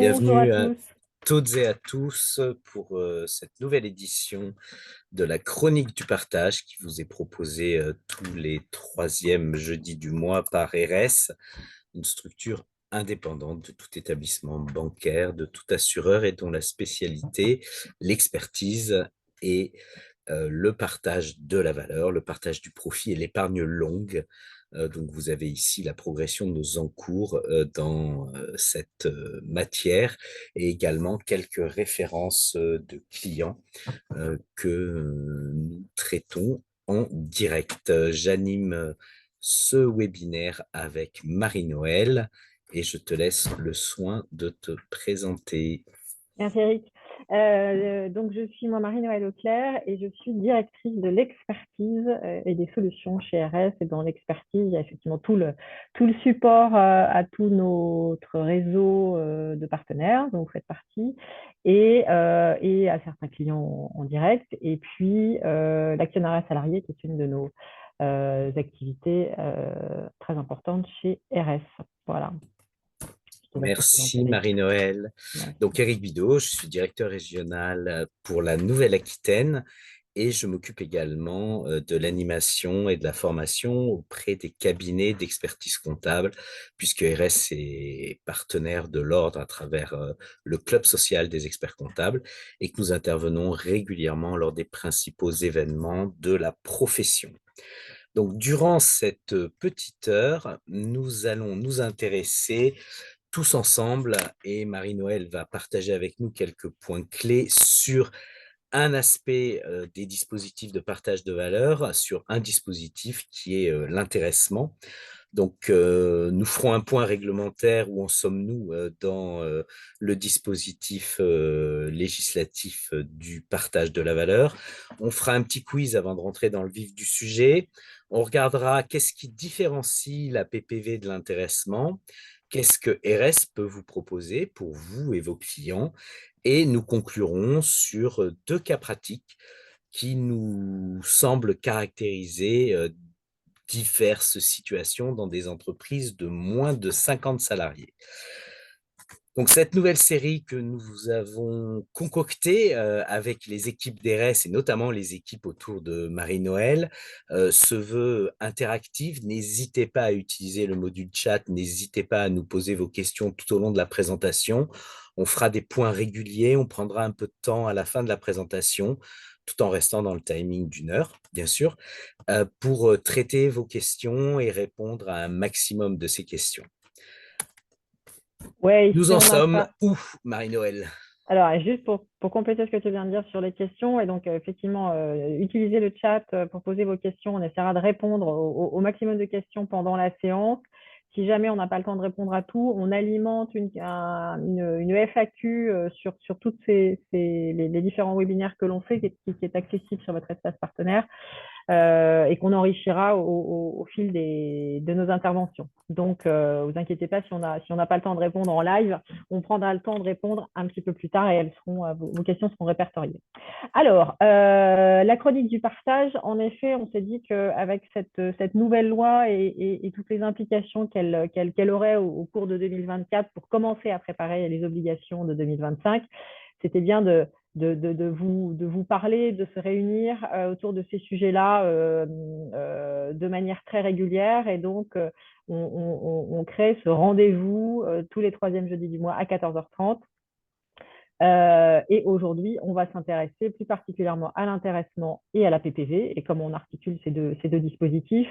Bonjour à Bienvenue à tous. toutes et à tous pour cette nouvelle édition de la Chronique du partage qui vous est proposée tous les troisièmes jeudis du mois par RS, une structure indépendante de tout établissement bancaire, de tout assureur et dont la spécialité, l'expertise et le partage de la valeur, le partage du profit et l'épargne longue. Donc, vous avez ici la progression de nos encours dans cette matière et également quelques références de clients que nous traitons en direct. J'anime ce webinaire avec Marie-Noël et je te laisse le soin de te présenter. Merci Eric. Donc je suis moi Marie-Noëlle Auclair et je suis directrice de l'expertise et des solutions chez RS. Et dans l'expertise, il y a effectivement tout le support à tout notre réseau de partenaires, dont vous faites partie, et à certains clients en direct. Et puis l'actionnariat salarié, qui est une de nos activités très importantes chez RS. Voilà, je te laisse te présenter Merci Eric. Marie-Noël. Merci. Donc Eric Bidot, je suis directeur régional pour la Nouvelle-Aquitaine et je m'occupe également de l'animation et de la formation auprès des cabinets d'expertise comptable, puisque RS est partenaire de l'ordre à travers le club social des experts comptables et que nous intervenons régulièrement lors des principaux événements de la profession. Donc, durant cette petite heure, nous allons nous intéresser tous ensemble et Marie-Noël va partager avec nous quelques points clés sur un aspect des dispositifs de partage de valeur, sur un dispositif qui est l'intéressement. Donc, nous ferons un point réglementaire où en sommes-nous dans le dispositif législatif du partage de la valeur. On fera un petit quiz avant de rentrer dans le vif du sujet. On regardera qu'est-ce qui différencie la PPV de l'intéressement, qu'est-ce que RS peut vous proposer pour vous et vos clients, et nous conclurons sur deux cas pratiques qui nous semblent caractériser diverses situations dans des entreprises de moins de 50 salariés. Donc, cette nouvelle série que nous avons concoctée avec les équipes d'RS et notamment les équipes autour de Marie-Noël se veut interactive. N'hésitez pas à utiliser le module chat, n'hésitez pas à nous poser vos questions tout au long de la présentation. On fera des points réguliers, on prendra un peu de temps à la fin de la présentation, tout en restant dans le timing d'une heure, bien sûr, pour traiter vos questions et répondre à un maximum de ces questions. Ouais, Nous ici en on n'a sommes pas. où, Marie-Noël? Alors, juste pour compléter ce que tu viens de dire sur les questions, et donc effectivement, utilisez le chat pour poser vos questions. On essaiera de répondre au maximum de questions pendant la séance. Si jamais on n'a pas le temps de répondre à tout, on alimente une FAQ sur toutes les différents webinaires que l'on fait, qui est accessible sur votre espace partenaire. Et qu'on enrichira au fil de nos interventions. Donc, vous inquiétez pas, si on n'a pas le temps de répondre en live, on prendra le temps de répondre un petit peu plus tard et vos questions seront répertoriées. Alors, la chronique du partage, en effet, on s'est dit qu'avec cette nouvelle loi et toutes les implications qu'elle aurait au cours de 2024 pour commencer à préparer les obligations de 2025, c'était bien de vous parler, de se réunir autour de ces sujets-là de manière très régulière. Et donc, on crée ce rendez-vous tous les troisièmes jeudis du mois à 14h30. Et aujourd'hui, on va s'intéresser plus particulièrement à l'intéressement et à la PPV. Et comment on articule ces deux dispositifs.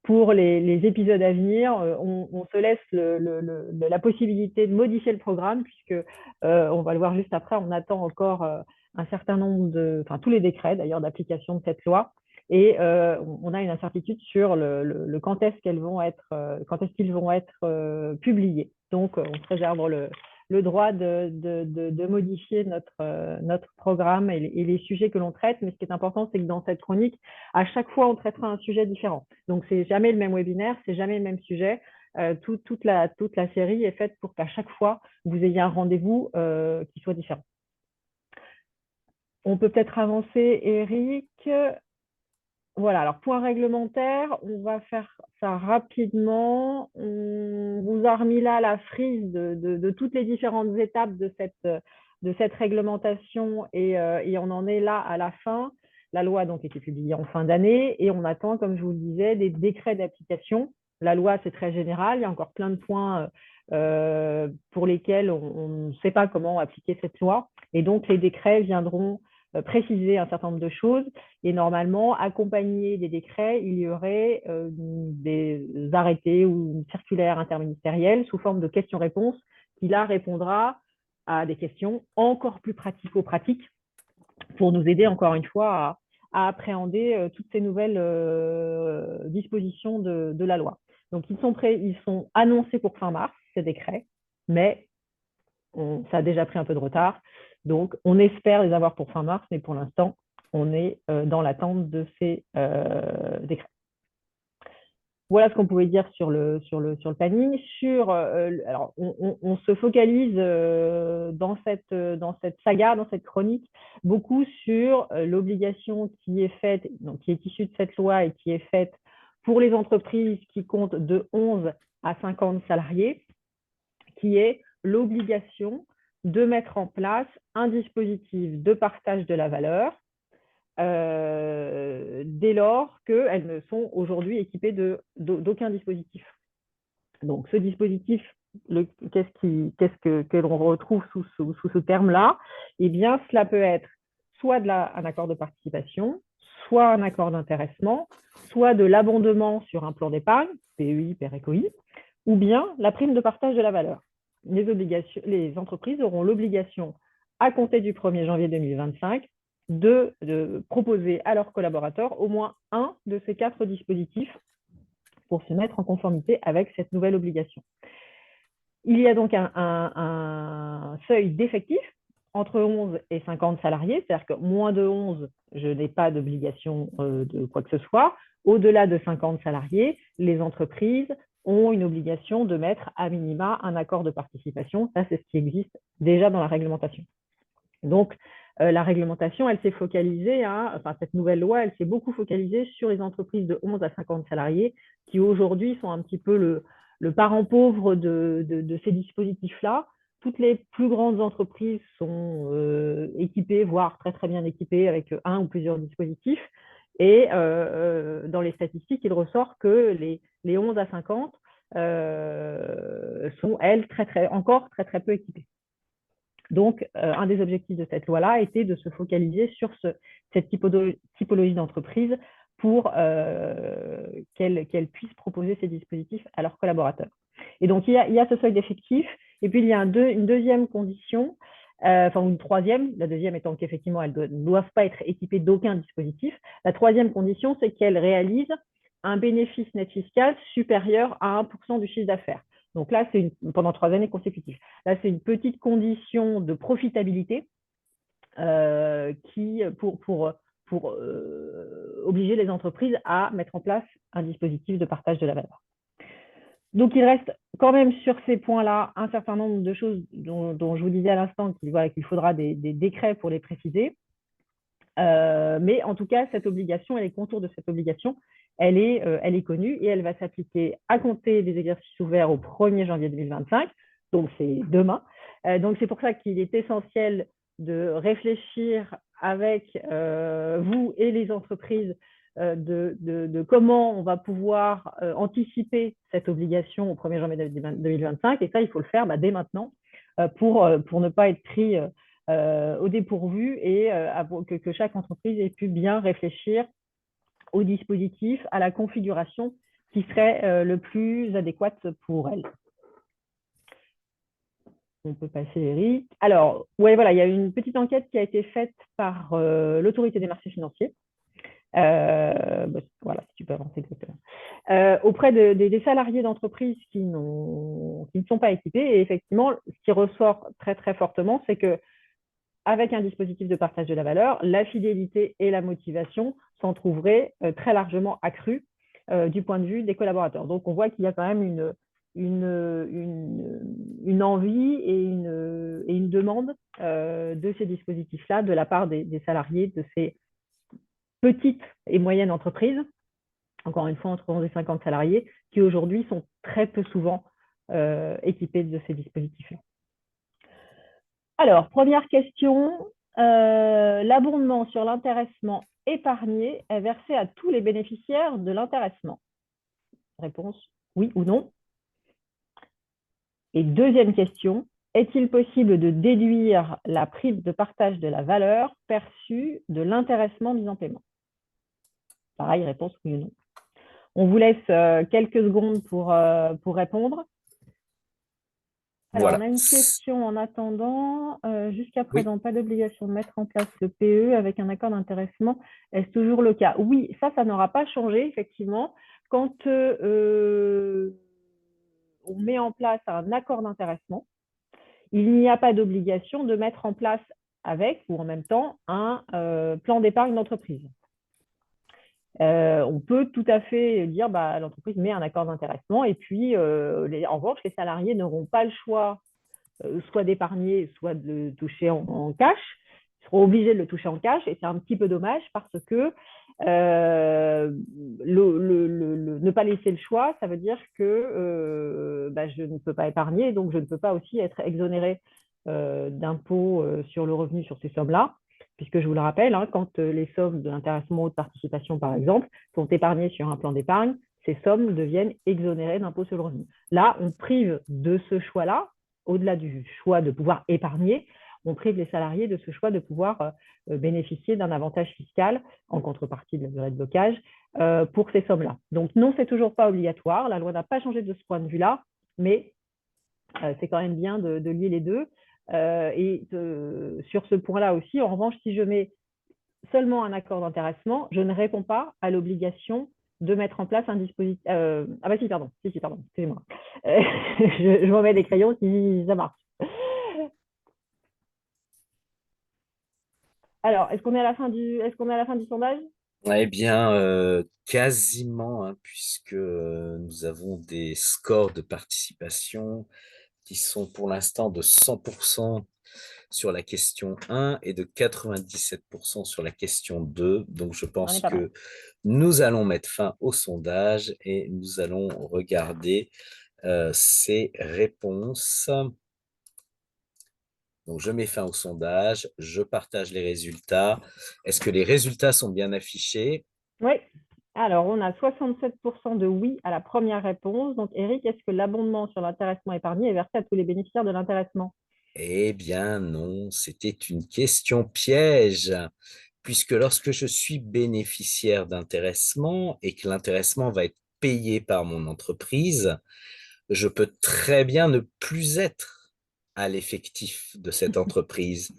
Pour les épisodes à venir, on se laisse la possibilité de modifier le programme, puisque on va le voir juste après, on attend encore un certain nombre enfin tous les décrets d'ailleurs d'application de cette loi. Et on a une incertitude sur quand est-ce quand est-ce qu'ils vont être publiés. Donc, on se réserve le droit de modifier notre programme et les sujets que l'on traite. Mais ce qui est important, c'est que dans cette chronique, à chaque fois, on traitera un sujet différent. Donc, c'est jamais le même webinaire, c'est jamais le même sujet. Toute la série est faite pour qu'à chaque fois, vous ayez un rendez-vous qui soit différent. On peut peut-être avancer, Eric. Voilà, alors point réglementaire, on va faire ça rapidement. On vous a remis là la frise de toutes les différentes étapes de cette réglementation et on en est là à la fin. La loi a donc été publiée en fin d'année et on attend, comme je vous le disais, des décrets d'application. La loi, c'est très général, il y a encore plein de points pour lesquels on ne sait pas comment appliquer cette loi. Et donc, les décrets viendront préciser un certain nombre de choses. Et normalement, accompagné des décrets, il y aurait des arrêtés ou une circulaire interministérielle sous forme de questions-réponses qui là répondra à des questions encore plus pratico-pratiques pour nous aider encore une fois à appréhender toutes ces nouvelles dispositions de la loi. Donc ils sont annoncés pour fin mars, ces décrets, mais ça a déjà pris un peu de retard. Donc, on espère les avoir pour fin mars, mais pour l'instant, on est dans l'attente de ces décrets. Voilà ce qu'on pouvait dire sur le planning. Alors, on se focalise dans cette saga, dans cette chronique, beaucoup sur l'obligation qui est faite, donc qui est issue de cette loi et qui est faite pour les entreprises qui comptent de 11 à 50 salariés, qui est l'obligation de mettre en place un dispositif de partage de la valeur dès lors qu'elles ne sont aujourd'hui équipées d'aucun dispositif. Donc, ce dispositif, que l'on retrouve sous ce terme-là? Eh bien, cela peut être soit un accord de participation, soit un accord d'intéressement, soit de l'abondement sur un plan d'épargne, PEI, PERECOI, ou bien la prime de partage de la valeur. Les entreprises auront l'obligation, à compter du 1er janvier 2025, de proposer à leurs collaborateurs au moins un de ces 4 dispositifs pour se mettre en conformité avec cette nouvelle obligation. Il y a donc un seuil d'effectif entre 11 et 50 salariés, c'est-à-dire que moins de 11, je n'ai pas d'obligation de quoi que ce soit. Au-delà de 50 salariés, les entreprises ont une obligation de mettre à minima un accord de participation. Ça, c'est ce qui existe déjà dans la réglementation. Donc, la réglementation, elle s'est focalisée, cette nouvelle loi, elle s'est beaucoup focalisée sur les entreprises de 11 à 50 salariés qui aujourd'hui sont un petit peu le parent pauvre de ces dispositifs-là. Toutes les plus grandes entreprises sont équipées, voire très très bien équipées avec un ou plusieurs dispositifs. Et dans les statistiques, il ressort que les 11 à 50 sont, elles, encore très très peu équipées. Donc, un des objectifs de cette loi-là était de se focaliser sur cette typologie d'entreprise pour qu'elle puisse proposer ces dispositifs à leurs collaborateurs. Et donc, il y a ce seuil d'effectif. Et puis, il y a une deuxième condition, une troisième, la deuxième étant qu'effectivement, elles ne doivent pas être équipées d'aucun dispositif. La troisième condition, c'est qu'elles réalisent un bénéfice net fiscal supérieur à 1% du chiffre d'affaires. Donc là, c'est pendant 3 années consécutives. Là, c'est une petite condition de profitabilité pour obliger les entreprises à mettre en place un dispositif de partage de la valeur. Donc, il reste quand même sur ces points-là un certain nombre de choses dont je vous disais à l'instant qu'il faudra des décrets pour les préciser. Mais en tout cas, cette obligation et les contours de cette obligation, elle est connue et elle va s'appliquer à compter des exercices ouverts au 1er janvier 2025, donc c'est demain. Donc c'est pour ça qu'il est essentiel de réfléchir avec vous et les entreprises de comment on va pouvoir anticiper cette obligation au 1er janvier 2025. Et ça, il faut le faire dès maintenant pour ne pas être pris au dépourvu et que chaque entreprise ait pu bien réfléchir au dispositif, à la configuration qui serait le plus adéquate pour elle. On peut passer, Eric. Alors, ouais, voilà, il y a une petite enquête qui a été faite par l'autorité des marchés financiers. Voilà, si tu peux avancer exactement. Auprès des salariés d'entreprises qui ne sont pas équipés. Et effectivement, ce qui ressort très, très fortement, c'est que avec un dispositif de partage de la valeur, la fidélité et la motivation s'en trouveraient très largement accrues du point de vue des collaborateurs. Donc, on voit qu'il y a quand même une envie et une demande de ces dispositifs-là de la part des salariés de ces petites et moyennes entreprises, encore une fois entre 11 et 50 salariés, qui aujourd'hui sont très peu souvent équipées de ces dispositifs-là. Alors, première question, l'abondement sur l'intéressement épargné est versé à tous les bénéficiaires de l'intéressement? Réponse, oui ou non. Et deuxième question, est-il possible de déduire la prime de partage de la valeur perçue de l'intéressement mis en paiement? Pareil, réponse oui ou non. On vous laisse quelques secondes pour répondre. Alors, on Voilà. a une question en attendant. Jusqu'à Oui, présent, pas d'obligation de mettre en place le PE avec un accord d'intéressement. Est-ce toujours le cas? Oui, ça n'aura pas changé, effectivement. Quand on met en place un accord d'intéressement, il n'y a pas d'obligation de mettre en place avec ou en même temps un plan d'épargne d'entreprise. On peut tout à fait dire bah, l'entreprise met un accord d'intéressement et puis en revanche, les salariés n'auront pas le choix soit d'épargner, soit de le toucher en cash. Ils seront obligés de le toucher en cash et c'est un petit peu dommage parce que ne pas laisser le choix, ça veut dire que bah, je ne peux pas épargner, donc je ne peux pas aussi être exonéré d'impôts sur le revenu sur ces sommes-là, puisque je vous le rappelle, hein, quand les sommes de l'intéressement ou de participation, par exemple, sont épargnées sur un plan d'épargne, ces sommes deviennent exonérées d'impôts sur le revenu. Là, on prive de ce choix-là, au-delà du choix de pouvoir épargner, on prive les salariés de ce choix de pouvoir bénéficier d'un avantage fiscal en contrepartie de la durée de blocage pour ces sommes-là. Donc non, c'est toujours pas obligatoire. La loi n'a pas changé de ce point de vue-là, mais c'est quand même bien de lier les deux. Sur ce point-là aussi, en revanche, si je mets seulement un accord d'intéressement, je ne réponds pas à l'obligation de mettre en place un dispositif. Ah bah si, pardon, pardon, excusez-moi. Je m'en mets des crayons si ça marche. Alors, est-ce qu'on est à la fin du sondage? eh bien, quasiment, hein, puisque nous avons des scores de participation qui sont pour l'instant de 100% sur la question 1 et de 97% sur la question 2. Donc, je On est pense pas mal. que nous allons mettre fin au sondage et nous allons regarder ces réponses. Donc, je mets fin au sondage, je partage les résultats. Est-ce que les résultats sont bien affichés? Oui. Alors, on a 67% de oui à la première réponse. Donc, Eric, est-ce que l'abondement sur l'intéressement épargné est versé à tous les bénéficiaires de l'intéressement? Eh bien non, c'était une question piège, puisque lorsque je suis bénéficiaire d'intéressement et que l'intéressement va être payé par mon entreprise, je peux très bien ne plus être à l'effectif de cette entreprise.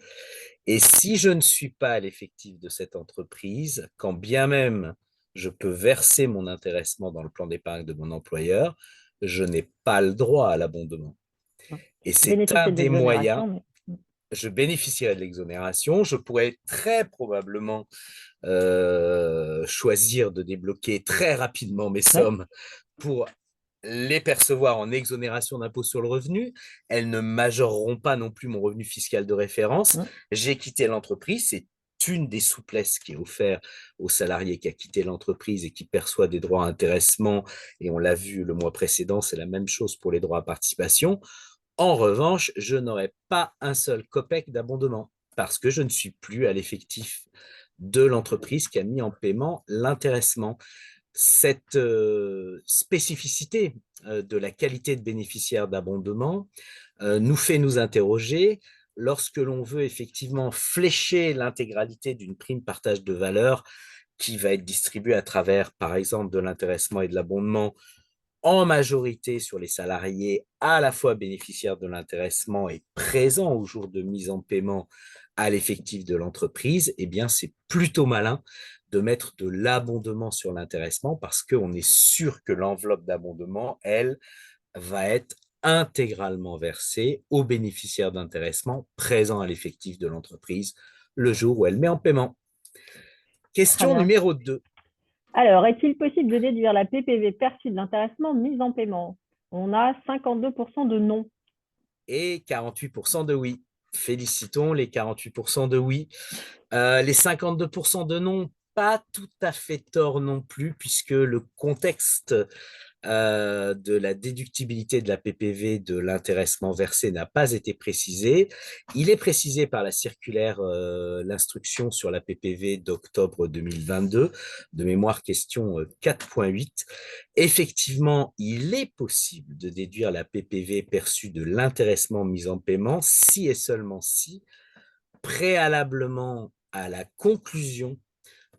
Et si je ne suis pas à l'effectif de cette entreprise, quand bien même je peux verser mon intéressement dans le plan d'épargne de mon employeur, je n'ai pas le droit à l'abondement. Et c'est un Bénéficier de des moyens. l'exonération, mais Je bénéficierai de l'exonération. Je pourrais très probablement choisir de débloquer très rapidement mes ouais. sommes pour les percevoir en exonération d'impôt sur le revenu. Elles ne majoreront pas non plus mon revenu fiscal de référence. J'ai quitté l'entreprise. C'est une des souplesses qui est offerte aux salariés qui a quitté l'entreprise et qui perçoit des droits à intéressement. Et on l'a vu le mois précédent, c'est la même chose pour les droits à participation. En revanche, je n'aurai pas un seul copec d'abondement parce que je ne suis plus à l'effectif de l'entreprise qui a mis en paiement l'intéressement. Cette spécificité de la qualité de bénéficiaire d'abondement nous fait nous interroger lorsque l'on veut effectivement flécher l'intégralité d'une prime partage de valeur qui va être distribuée à travers, par exemple, de l'intéressement et de l'abondement en majorité sur les salariés à la fois bénéficiaires de l'intéressement et présents au jour de mise en paiement à l'effectif de l'entreprise, eh bien, c'est plutôt malin de mettre de l'abondement sur l'intéressement parce qu'on est sûr que l'enveloppe d'abondement, elle, va être intégralement versée aux bénéficiaires d'intéressement présents à l'effectif de l'entreprise le jour où elle met en paiement. Très Question bien. numéro 2. Alors, est-il possible de déduire la PPV perçue de l'intéressement mise en paiement? On a 52% de non. Et 48% de oui. Félicitons les 48% de oui. Les 52% de non, pas tout à fait tort non plus, puisque le contexte de la déductibilité de la PPV de l'intéressement versé n'a pas été précisé. Il est précisé par la circulaire, l'instruction sur la PPV d'octobre 2022, de mémoire question 4.8. Effectivement, il est possible de déduire la PPV perçue de l'intéressement mis en paiement si et seulement si, préalablement à la conclusion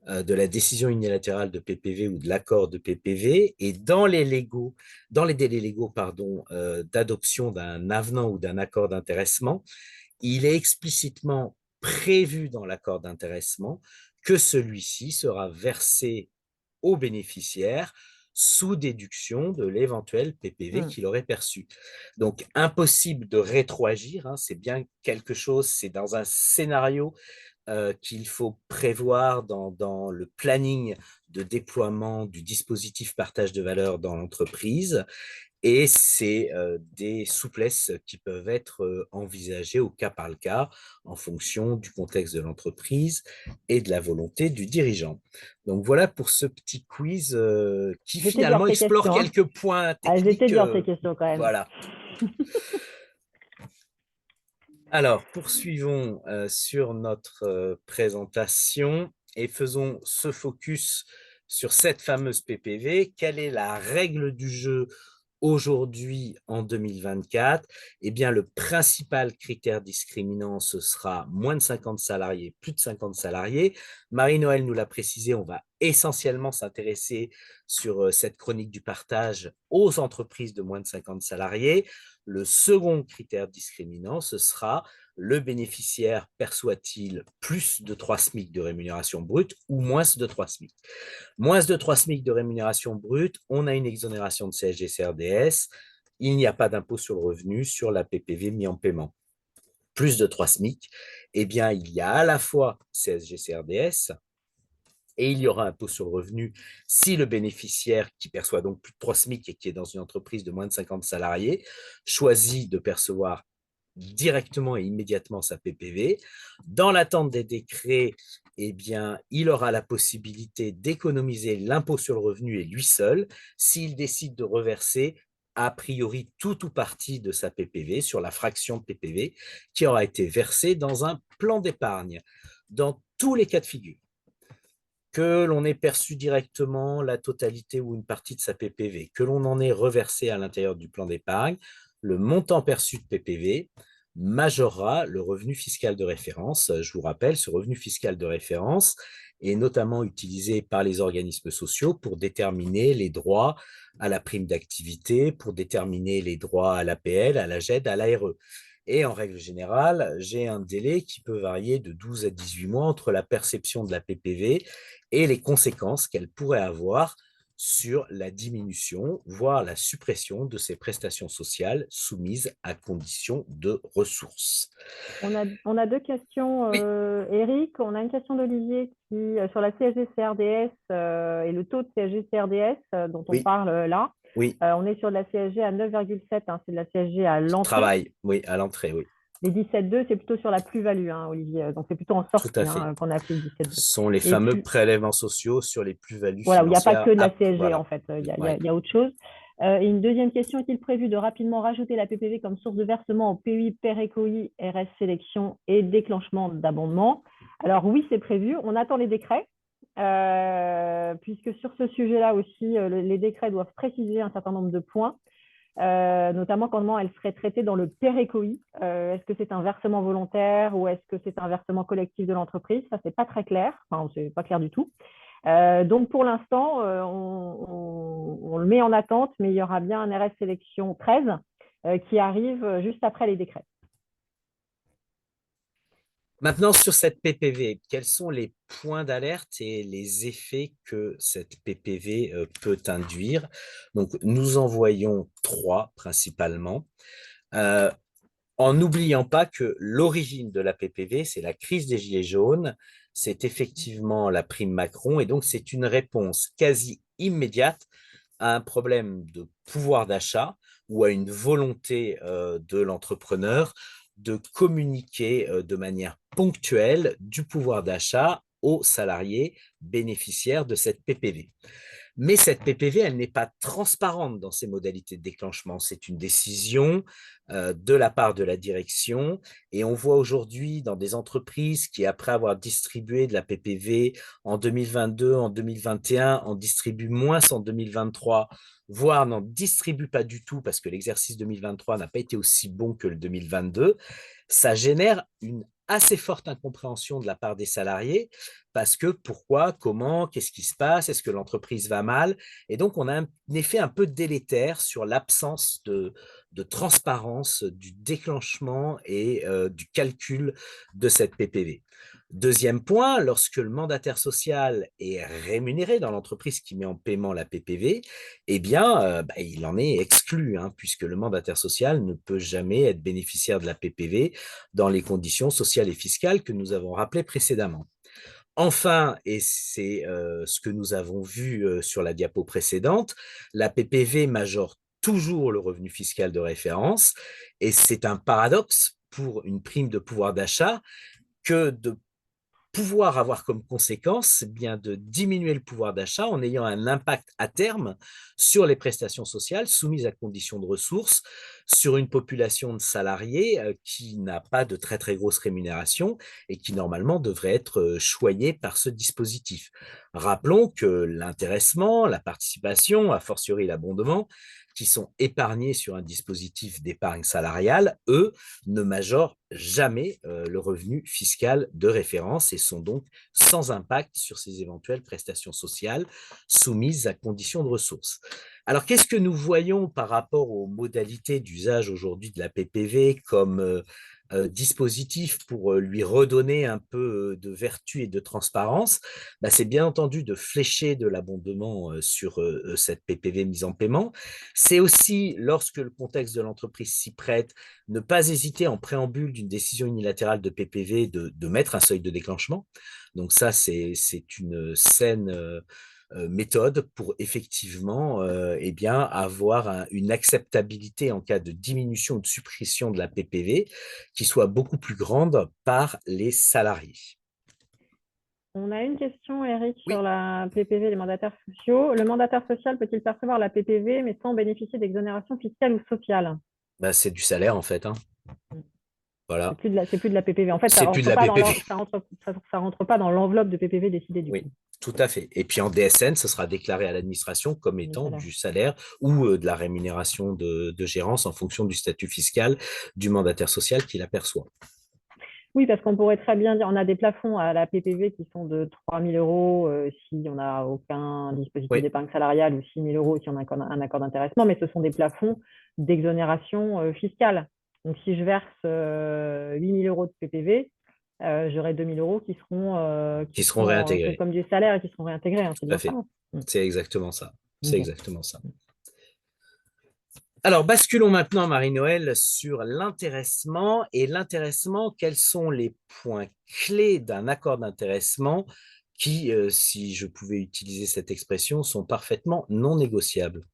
de la décision unilatérale de PPV ou de l'accord de PPV et dans les délais légaux d'adoption d'un avenant ou d'un accord d'intéressement, il est explicitement prévu dans l'accord d'intéressement que celui-ci sera versé au bénéficiaire sous déduction de l'éventuel PPV qu'il aurait perçu. Donc, impossible de rétroagir, hein, c'est bien quelque chose, c'est dans un scénario qu'il faut prévoir dans le planning de déploiement du dispositif partage de valeur dans l'entreprise. Et c'est des souplesses qui peuvent être envisagées au cas par le cas en fonction du contexte de l'entreprise et de la volonté du dirigeant. Donc voilà pour ce petit quiz qui J'étais dure finalement ces explore questions, hein. quelques points Ah, j'étais techniques. dure ces questions quand même. Voilà. Alors, poursuivons sur notre présentation et faisons ce focus sur cette fameuse PPV. Quelle est la règle du jeu aujourd'hui en 2024? Eh bien, le principal critère discriminant, ce sera moins de 50 salariés, plus de 50 salariés. Marie-Noël nous l'a précisé, on va essentiellement s'intéresser sur cette chronique du partage aux entreprises de moins de 50 salariés. Le second critère discriminant, ce sera le bénéficiaire perçoit-il plus de 3 SMIC de rémunération brute ou moins de 3 SMIC. Moins de 3 SMIC de rémunération brute, on a une exonération de CSG-CRDS, il n'y a pas d'impôt sur le revenu sur la PPV mis en paiement. Plus de 3 SMIC, eh bien, il y a à la fois CSG-CRDS et il y aura impôt sur le revenu si le bénéficiaire qui perçoit donc plus de 3 SMIC et qui est dans une entreprise de moins de 50 salariés choisit de percevoir directement et immédiatement sa PPV. Dans l'attente des décrets, eh bien, il aura la possibilité d'économiser l'impôt sur le revenu et lui seul s'il décide de reverser a priori tout ou partie de sa PPV sur la fraction de PPV qui aura été versée dans un plan d'épargne. Dans tous les cas de figure, que l'on ait perçu directement la totalité ou une partie de sa PPV, que l'on en ait reversé à l'intérieur du plan d'épargne, le montant perçu de PPV majorera le revenu fiscal de référence. Je vous rappelle, ce revenu fiscal de référence est notamment utilisé par les organismes sociaux pour déterminer les droits à la prime d'activité, pour déterminer les droits à l'APL, à la GED, à l'ARE. Et en règle générale, j'ai un délai qui peut varier de 12 à 18 mois entre la perception de la PPV et les conséquences qu'elle pourrait avoir sur la diminution, voire la suppression de ces prestations sociales soumises à condition de ressources. On a deux questions, Oui, Eric. On a une question d'Olivier sur la CSG-CRDS et le taux de CSG-CRDS dont on oui, parle là. oui. On est sur de la CSG à 9,7, hein, c'est de la CSG à l'entrée. Travail, oui, à l'entrée, oui, Les 17,2, c'est plutôt sur la plus-value, hein, Olivier. Donc, c'est plutôt en tout à sortie fait. hein, qu'on applique 17,2. Ce sont les Et fameux puis, prélèvements sociaux sur les plus-values voilà, où il n'y a pas financières. que de la CSG, en Voilà, fait. ouais. Il y a autre chose. Et une deuxième question, est-il prévu de rapidement rajouter la PPV comme source de versement au PUI, PER-ECOI, RS Sélection et déclenchement d'abondement? Alors oui, c'est prévu. On attend les décrets, puisque sur ce sujet-là aussi, les décrets doivent préciser un certain nombre de points. Notamment comment elle serait traitée dans le PER-ECOI. Est-ce que c'est un versement volontaire ou est-ce que c'est un versement collectif de l'entreprise? Ça, c'est pas très clair. Enfin, c'est pas clair du tout. Donc, pour l'instant, on le met en attente, mais il y aura bien un RS Sélection 13 qui arrive juste après les décrets. Maintenant, sur cette PPV, quels sont les points d'alerte et les effets que cette PPV peut induire? Donc, nous en voyons trois principalement, en n'oubliant pas que l'origine de la PPV, c'est la crise des Gilets jaunes, c'est effectivement la prime Macron, et donc c'est une réponse quasi immédiate à un problème de pouvoir d'achat ou à une volonté de l'entrepreneur de communiquer de manière ponctuelle du pouvoir d'achat aux salariés bénéficiaires de cette PPV. Mais cette PPV, elle n'est pas transparente dans ses modalités de déclenchement. C'est une décision de la part de la direction. Et on voit aujourd'hui dans des entreprises qui, après avoir distribué de la PPV en 2022, en 2021, en distribuent moins en 2023, voire n'en distribuent pas du tout parce que l'exercice 2023 n'a pas été aussi bon que le 2022. Ça génère une assez forte incompréhension de la part des salariés parce que pourquoi, comment, qu'est-ce qui se passe, est-ce que l'entreprise va mal? Et donc, on a un effet un peu délétère sur l'absence de transparence du déclenchement et du calcul de cette PPV. Deuxième point, lorsque le mandataire social est rémunéré dans l'entreprise qui met en paiement la PPV, eh bien, il en est exclu, hein, puisque le mandataire social ne peut jamais être bénéficiaire de la PPV dans les conditions sociales et fiscales que nous avons rappelées précédemment. Enfin, et c'est ce que nous avons vu sur la diapo précédente, la PPV majore toujours le revenu fiscal de référence, et c'est un paradoxe pour une prime de pouvoir d'achat que de pouvoir avoir comme conséquence bien de diminuer le pouvoir d'achat en ayant un impact à terme sur les prestations sociales soumises à conditions de ressources sur une population de salariés qui n'a pas de très très grosse rémunération et qui normalement devrait être choyée par ce dispositif. Rappelons que l'intéressement, la participation, a fortiori l'abondement, qui sont épargnés sur un dispositif d'épargne salariale, eux, ne majorent jamais le revenu fiscal de référence et sont donc sans impact sur ces éventuelles prestations sociales soumises à conditions de ressources. Alors, qu'est-ce que nous voyons par rapport aux modalités d'usage aujourd'hui de la PPV comme dispositif pour lui redonner un peu de vertu et de transparence? C'est bien entendu de flécher de l'abondement sur cette PPV mise en paiement. C'est aussi, lorsque le contexte de l'entreprise s'y prête, ne pas hésiter en préambule d'une décision unilatérale de PPV de mettre un seuil de déclenchement. Donc ça, c'est une saine méthode pour effectivement bien, avoir une acceptabilité en cas de diminution ou de suppression de la PPV qui soit beaucoup plus grande par les salariés. On a une question, Eric, sur Oui, la PPV des mandataires sociaux. Le mandataire social peut-il percevoir la PPV mais sans bénéficier d'exonération fiscale ou sociale? c'est du salaire en fait, hein. Voilà, C'est plus de la PPV. En fait, ça c'est plus de rentre la pas dans PPV. ça rentre pas dans l'enveloppe de PPV décidée du Oui, coup. tout à fait. Et puis en DSN, ce sera déclaré à l'administration comme Du étant salaire. du salaire ou de la rémunération de gérance en fonction du statut fiscal du mandataire social qui l'aperçoit. Oui, parce qu'on pourrait très bien dire, on a des plafonds à la PPV qui sont de 3 000 euros si on n'a aucun dispositif Oui, d'épargne salariale ou 6 000 euros si on a un accord d'intéressement, mais ce sont des plafonds d'exonération fiscale. Donc, si je verse 8 000 euros de PPV, j'aurai 2 000 euros qui seront réintégrés. comme du salaire et qui seront réintégrés, hein, c'est Tout à bien ça. fait. C'est exactement ça. C'est Ok. exactement ça. Alors, basculons maintenant, Marie-Noël, sur l'intéressement. Et l'intéressement, quels sont les points clés d'un accord d'intéressement qui, si je pouvais utiliser cette expression, sont parfaitement non négociables?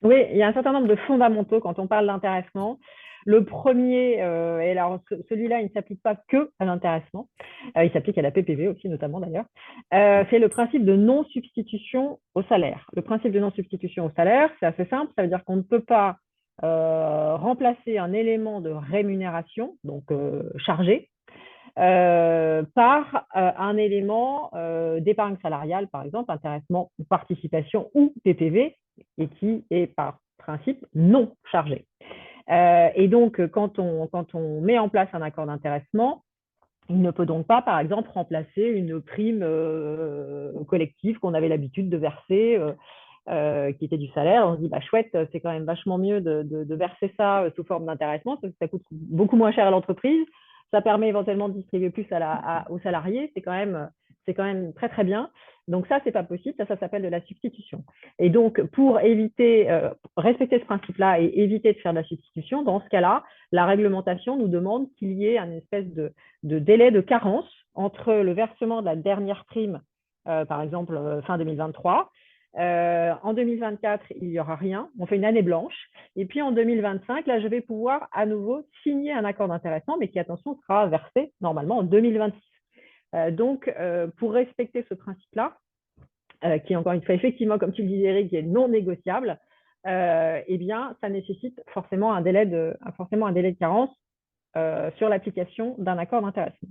Oui, il y a un certain nombre de fondamentaux quand on parle d'intéressement. Le premier, et alors celui-là, il ne s'applique pas que à l'intéressement, il s'applique à la PPV aussi notamment d'ailleurs, c'est le principe de non-substitution au salaire. Le principe de non-substitution au salaire, c'est assez simple, ça veut dire qu'on ne peut pas remplacer un élément de rémunération, donc chargé, par un élément d'épargne salariale, par exemple, intéressement ou participation ou PPV, et qui est par principe non chargé. Et donc, quand on met en place un accord d'intéressement, il ne peut donc pas, par exemple, remplacer une prime collective qu'on avait l'habitude de verser, qui était du salaire. On se dit, bah, chouette, c'est quand même vachement mieux de verser ça sous forme d'intéressement, parce que ça coûte beaucoup moins cher à l'entreprise. Ça permet éventuellement de distribuer plus aux salariés. C'est quand même très, très bien. Donc ça, c'est pas possible. Ça s'appelle de la substitution. Et donc, pour éviter, respecter ce principe-là et éviter de faire de la substitution, dans ce cas-là, la réglementation nous demande qu'il y ait une espèce de délai de carence entre le versement de la dernière prime, par exemple fin 2023. En 2024, il n'y aura rien. On fait une année blanche. Et puis en 2025, là, je vais pouvoir à nouveau signer un accord d'intéressement, mais qui, attention, sera versé normalement en 2026. Donc, pour respecter ce principe-là, qui est encore une fois effectivement, comme tu le disais Eric, qui est non négociable, eh bien, ça nécessite forcément un délai de carence sur l'application d'un accord d'intéressement.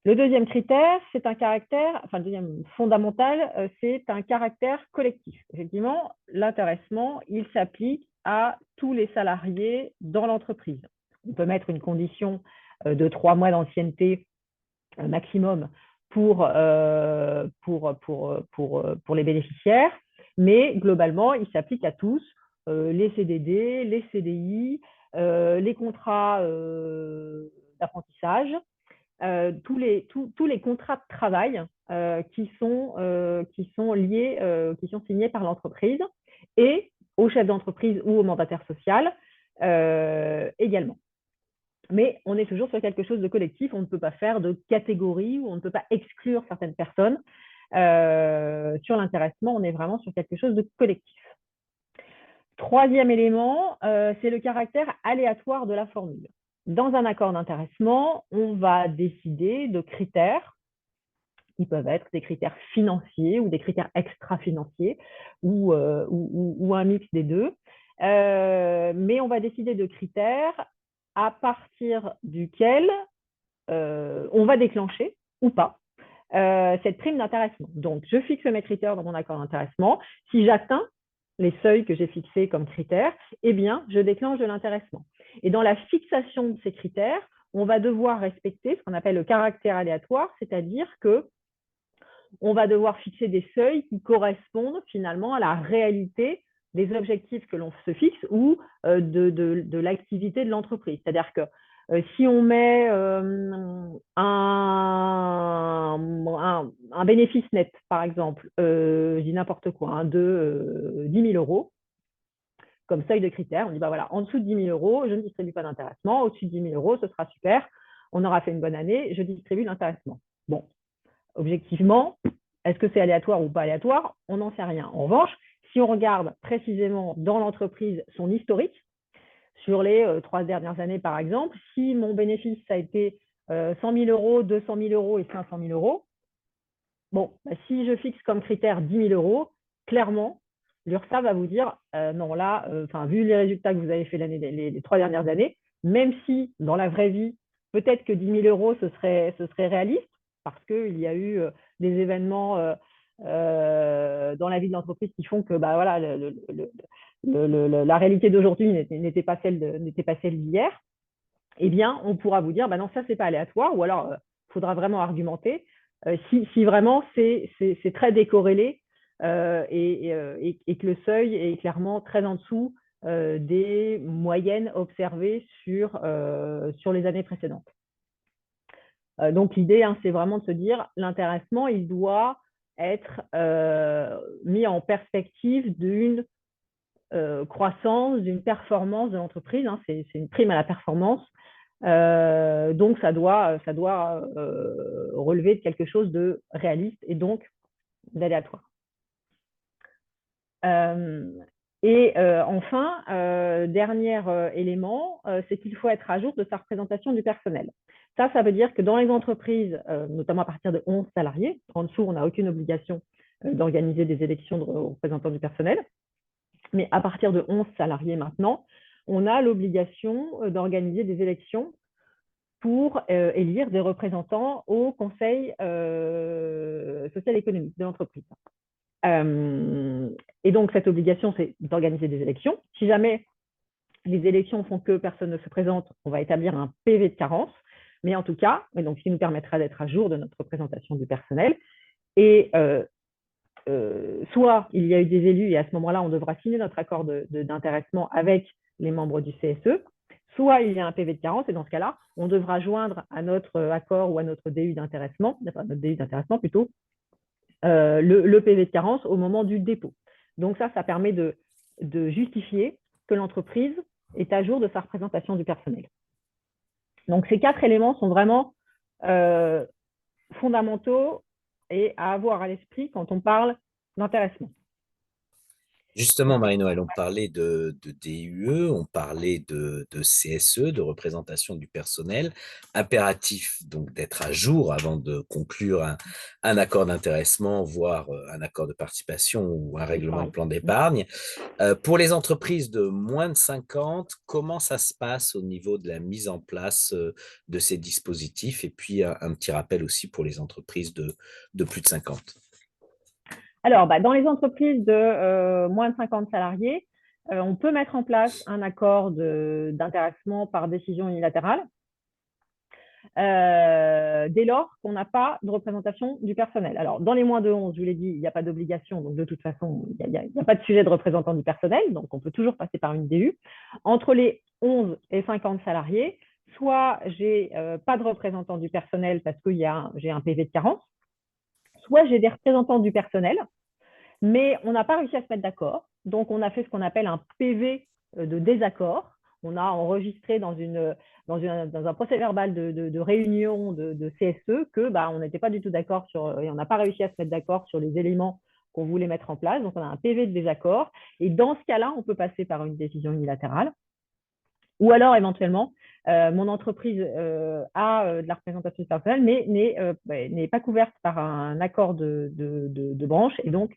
Le deuxième critère, c'est un caractère, enfin le deuxième fondamental, c'est un caractère collectif. Effectivement, l'intéressement, il s'applique à tous les salariés dans l'entreprise. On peut mettre une condition de 3 mois d'ancienneté maximum pour les bénéficiaires, mais globalement, il s'applique à tous, les CDD, les CDI, les contrats d'apprentissage, tous les contrats de travail qui sont liés, qui sont signés par l'entreprise et au chef d'entreprise ou au mandataire social également. Mais on est toujours sur quelque chose de collectif, on ne peut pas faire de catégorie ou on ne peut pas exclure certaines personnes. Sur l'intéressement, on est vraiment sur quelque chose de collectif. Troisième élément, c'est le caractère aléatoire de la formule. Dans un accord d'intéressement, on va décider de critères qui peuvent être des critères financiers ou des critères extra-financiers ou un mix des deux. Mais on va décider de critères à partir duquel on va déclencher ou pas cette prime d'intéressement. Donc, je fixe mes critères dans mon accord d'intéressement. Si j'atteins les seuils que j'ai fixés comme critères, eh bien, je déclenche de l'intéressement. Et dans la fixation de ces critères, on va devoir respecter ce qu'on appelle le caractère aléatoire, c'est-à-dire que on va devoir fixer des seuils qui correspondent finalement à la réalité des objectifs que l'on se fixe ou de l'activité de l'entreprise. C'est-à-dire que si on met un bénéfice net, par exemple, je dis n'importe quoi, hein, de 10 000 euros, comme seuil de critère, on dit, bah voilà, en dessous de 10 000 euros, je ne distribue pas d'intéressement, au-dessus de 10 000 euros, ce sera super, on aura fait une bonne année, je distribue l'intéressement. Bon, objectivement, est-ce que c'est aléatoire ou pas aléatoire? On n'en sait rien. En revanche, si on regarde précisément dans l'entreprise son historique, sur les 3 dernières années par exemple, si mon bénéfice ça a été 100 000 euros, 200 000 euros et 500 000 euros, bon, bah, si je fixe comme critère 10 000 euros, clairement, l'URSSAF va vous dire non, là, vu les résultats que vous avez fait les 3 dernières années, même si dans la vraie vie, peut-être que 10 000 euros, ce serait réaliste, parce qu'il y a eu des événements dans la vie de l'entreprise qui font que bah, voilà, la réalité d'aujourd'hui n'était pas celle d'hier, eh bien, on pourra vous dire bah non, ça, c'est pas aléatoire, ou alors il faudra vraiment argumenter si vraiment c'est très décorrélé et que le seuil est clairement très en dessous des moyennes observées sur les années précédentes. Donc, l'idée, hein, c'est vraiment de se dire l'intéressement, il doit être mis en perspective d'une croissance, d'une performance de l'entreprise. Hein, c'est une prime à la performance. Donc, ça doit relever de quelque chose de réaliste et donc d'aléatoire. Enfin, dernier élément, c'est qu'il faut être à jour de sa représentation du personnel. Ça veut dire que dans les entreprises, notamment à partir de 11 salariés, en dessous, on n'a aucune obligation d'organiser des élections de représentants du personnel. Mais à partir de 11 salariés maintenant, on a l'obligation d'organiser des élections pour élire des représentants au conseil social et économique de l'entreprise. Et donc, cette obligation, c'est d'organiser des élections. Si jamais les élections font que personne ne se présente, on va établir un PV de carence. Mais en tout cas, et donc, ce qui nous permettra d'être à jour de notre représentation du personnel. Et soit il y a eu des élus et à ce moment-là, on devra signer notre accord d'intéressement avec les membres du CSE, soit il y a un PV de carence et dans ce cas-là, on devra joindre à notre accord ou à notre DU d'intéressement, notre DU d'intéressement plutôt, le PV de carence au moment du dépôt. Donc ça permet de justifier que l'entreprise est à jour de sa représentation du personnel. Donc ces 4 éléments sont vraiment fondamentaux et à avoir à l'esprit quand on parle d'intéressement. Justement, Marie-Noëlle, on parlait de DUE, on parlait de CSE, de représentation du personnel, impératif donc d'être à jour avant de conclure un accord d'intéressement, voire un accord de participation ou un C'est règlement de pareil. plan d'épargne. Pour les entreprises de moins de 50, comment ça se passe au niveau de la mise en place de ces dispositifs? Et puis un petit rappel aussi pour les entreprises de plus de 50. Alors, dans les entreprises de moins de 50 salariés, on peut mettre en place un accord d'intéressement par décision unilatérale dès lors qu'on n'a pas de représentation du personnel. Alors, dans les moins de 11, je vous l'ai dit, il n'y a pas d'obligation, donc de toute façon, il n'y a pas de sujet de représentant du personnel, donc on peut toujours passer par une DU. Entre les 11 et 50 salariés, soit j'ai pas de représentant du personnel parce que j'ai un PV de carence, soit j'ai des représentants du personnel, mais on n'a pas réussi à se mettre d'accord. Donc, on a fait ce qu'on appelle un PV de désaccord. On a enregistré dans un procès-verbal de réunion de CSE que on n'était pas du tout d'accord et on n'a pas réussi à se mettre d'accord sur les éléments qu'on voulait mettre en place. Donc, on a un PV de désaccord. Et dans ce cas-là, on peut passer par une décision unilatérale. Ou alors, éventuellement, mon entreprise a de la représentation personnelle, mais n'est pas couverte par un accord de branche. Et donc,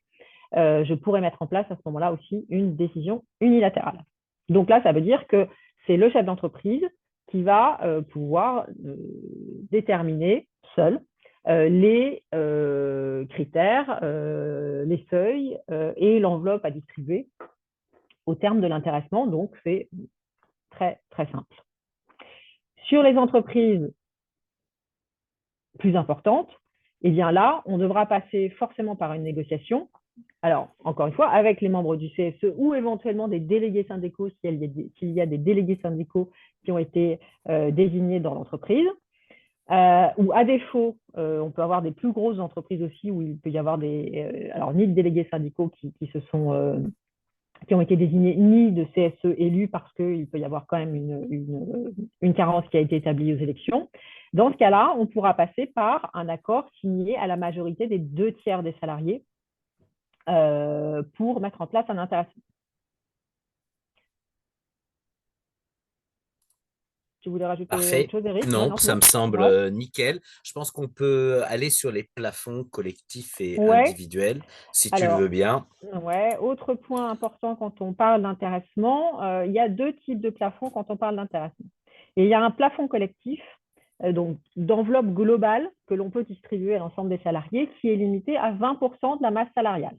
je pourrais mettre en place à ce moment-là aussi une décision unilatérale. Donc là, ça veut dire que c'est le chef d'entreprise qui va pouvoir déterminer seul les critères, les seuils et l'enveloppe à distribuer au terme de l'intéressement. Donc, c'est très, très simple. Sur les entreprises plus importantes, eh bien là, on devra passer forcément par une négociation. Alors, encore une fois, avec les membres du CSE ou éventuellement des délégués syndicaux, s'il y a des délégués syndicaux qui ont été désignés dans l'entreprise. Ou à défaut, on peut avoir des plus grosses entreprises aussi où il peut y avoir alors ni de délégués syndicaux qui ont été désignés, ni de CSE élus parce qu'il peut y avoir quand même une carence qui a été établie aux élections. Dans ce cas-là, on pourra passer par un accord signé à la majorité des 2 tiers des salariés pour mettre en place un intéressement. Tu voulais rajouter autre Parfait. chose, Eric? Ouais, Non, non, c'est ça bon. me semble Ouais. nickel. Je pense qu'on peut aller sur les plafonds collectifs et Ouais. individuels, si tu le veux Alors, bien. ouais. Autre point important quand on parle d'intéressement, il y a 2 types de plafonds quand on parle d'intéressement. Et il y a un plafond collectif, donc d'enveloppe globale que l'on peut distribuer à l'ensemble des salariés, qui est limité à 20% de la masse salariale.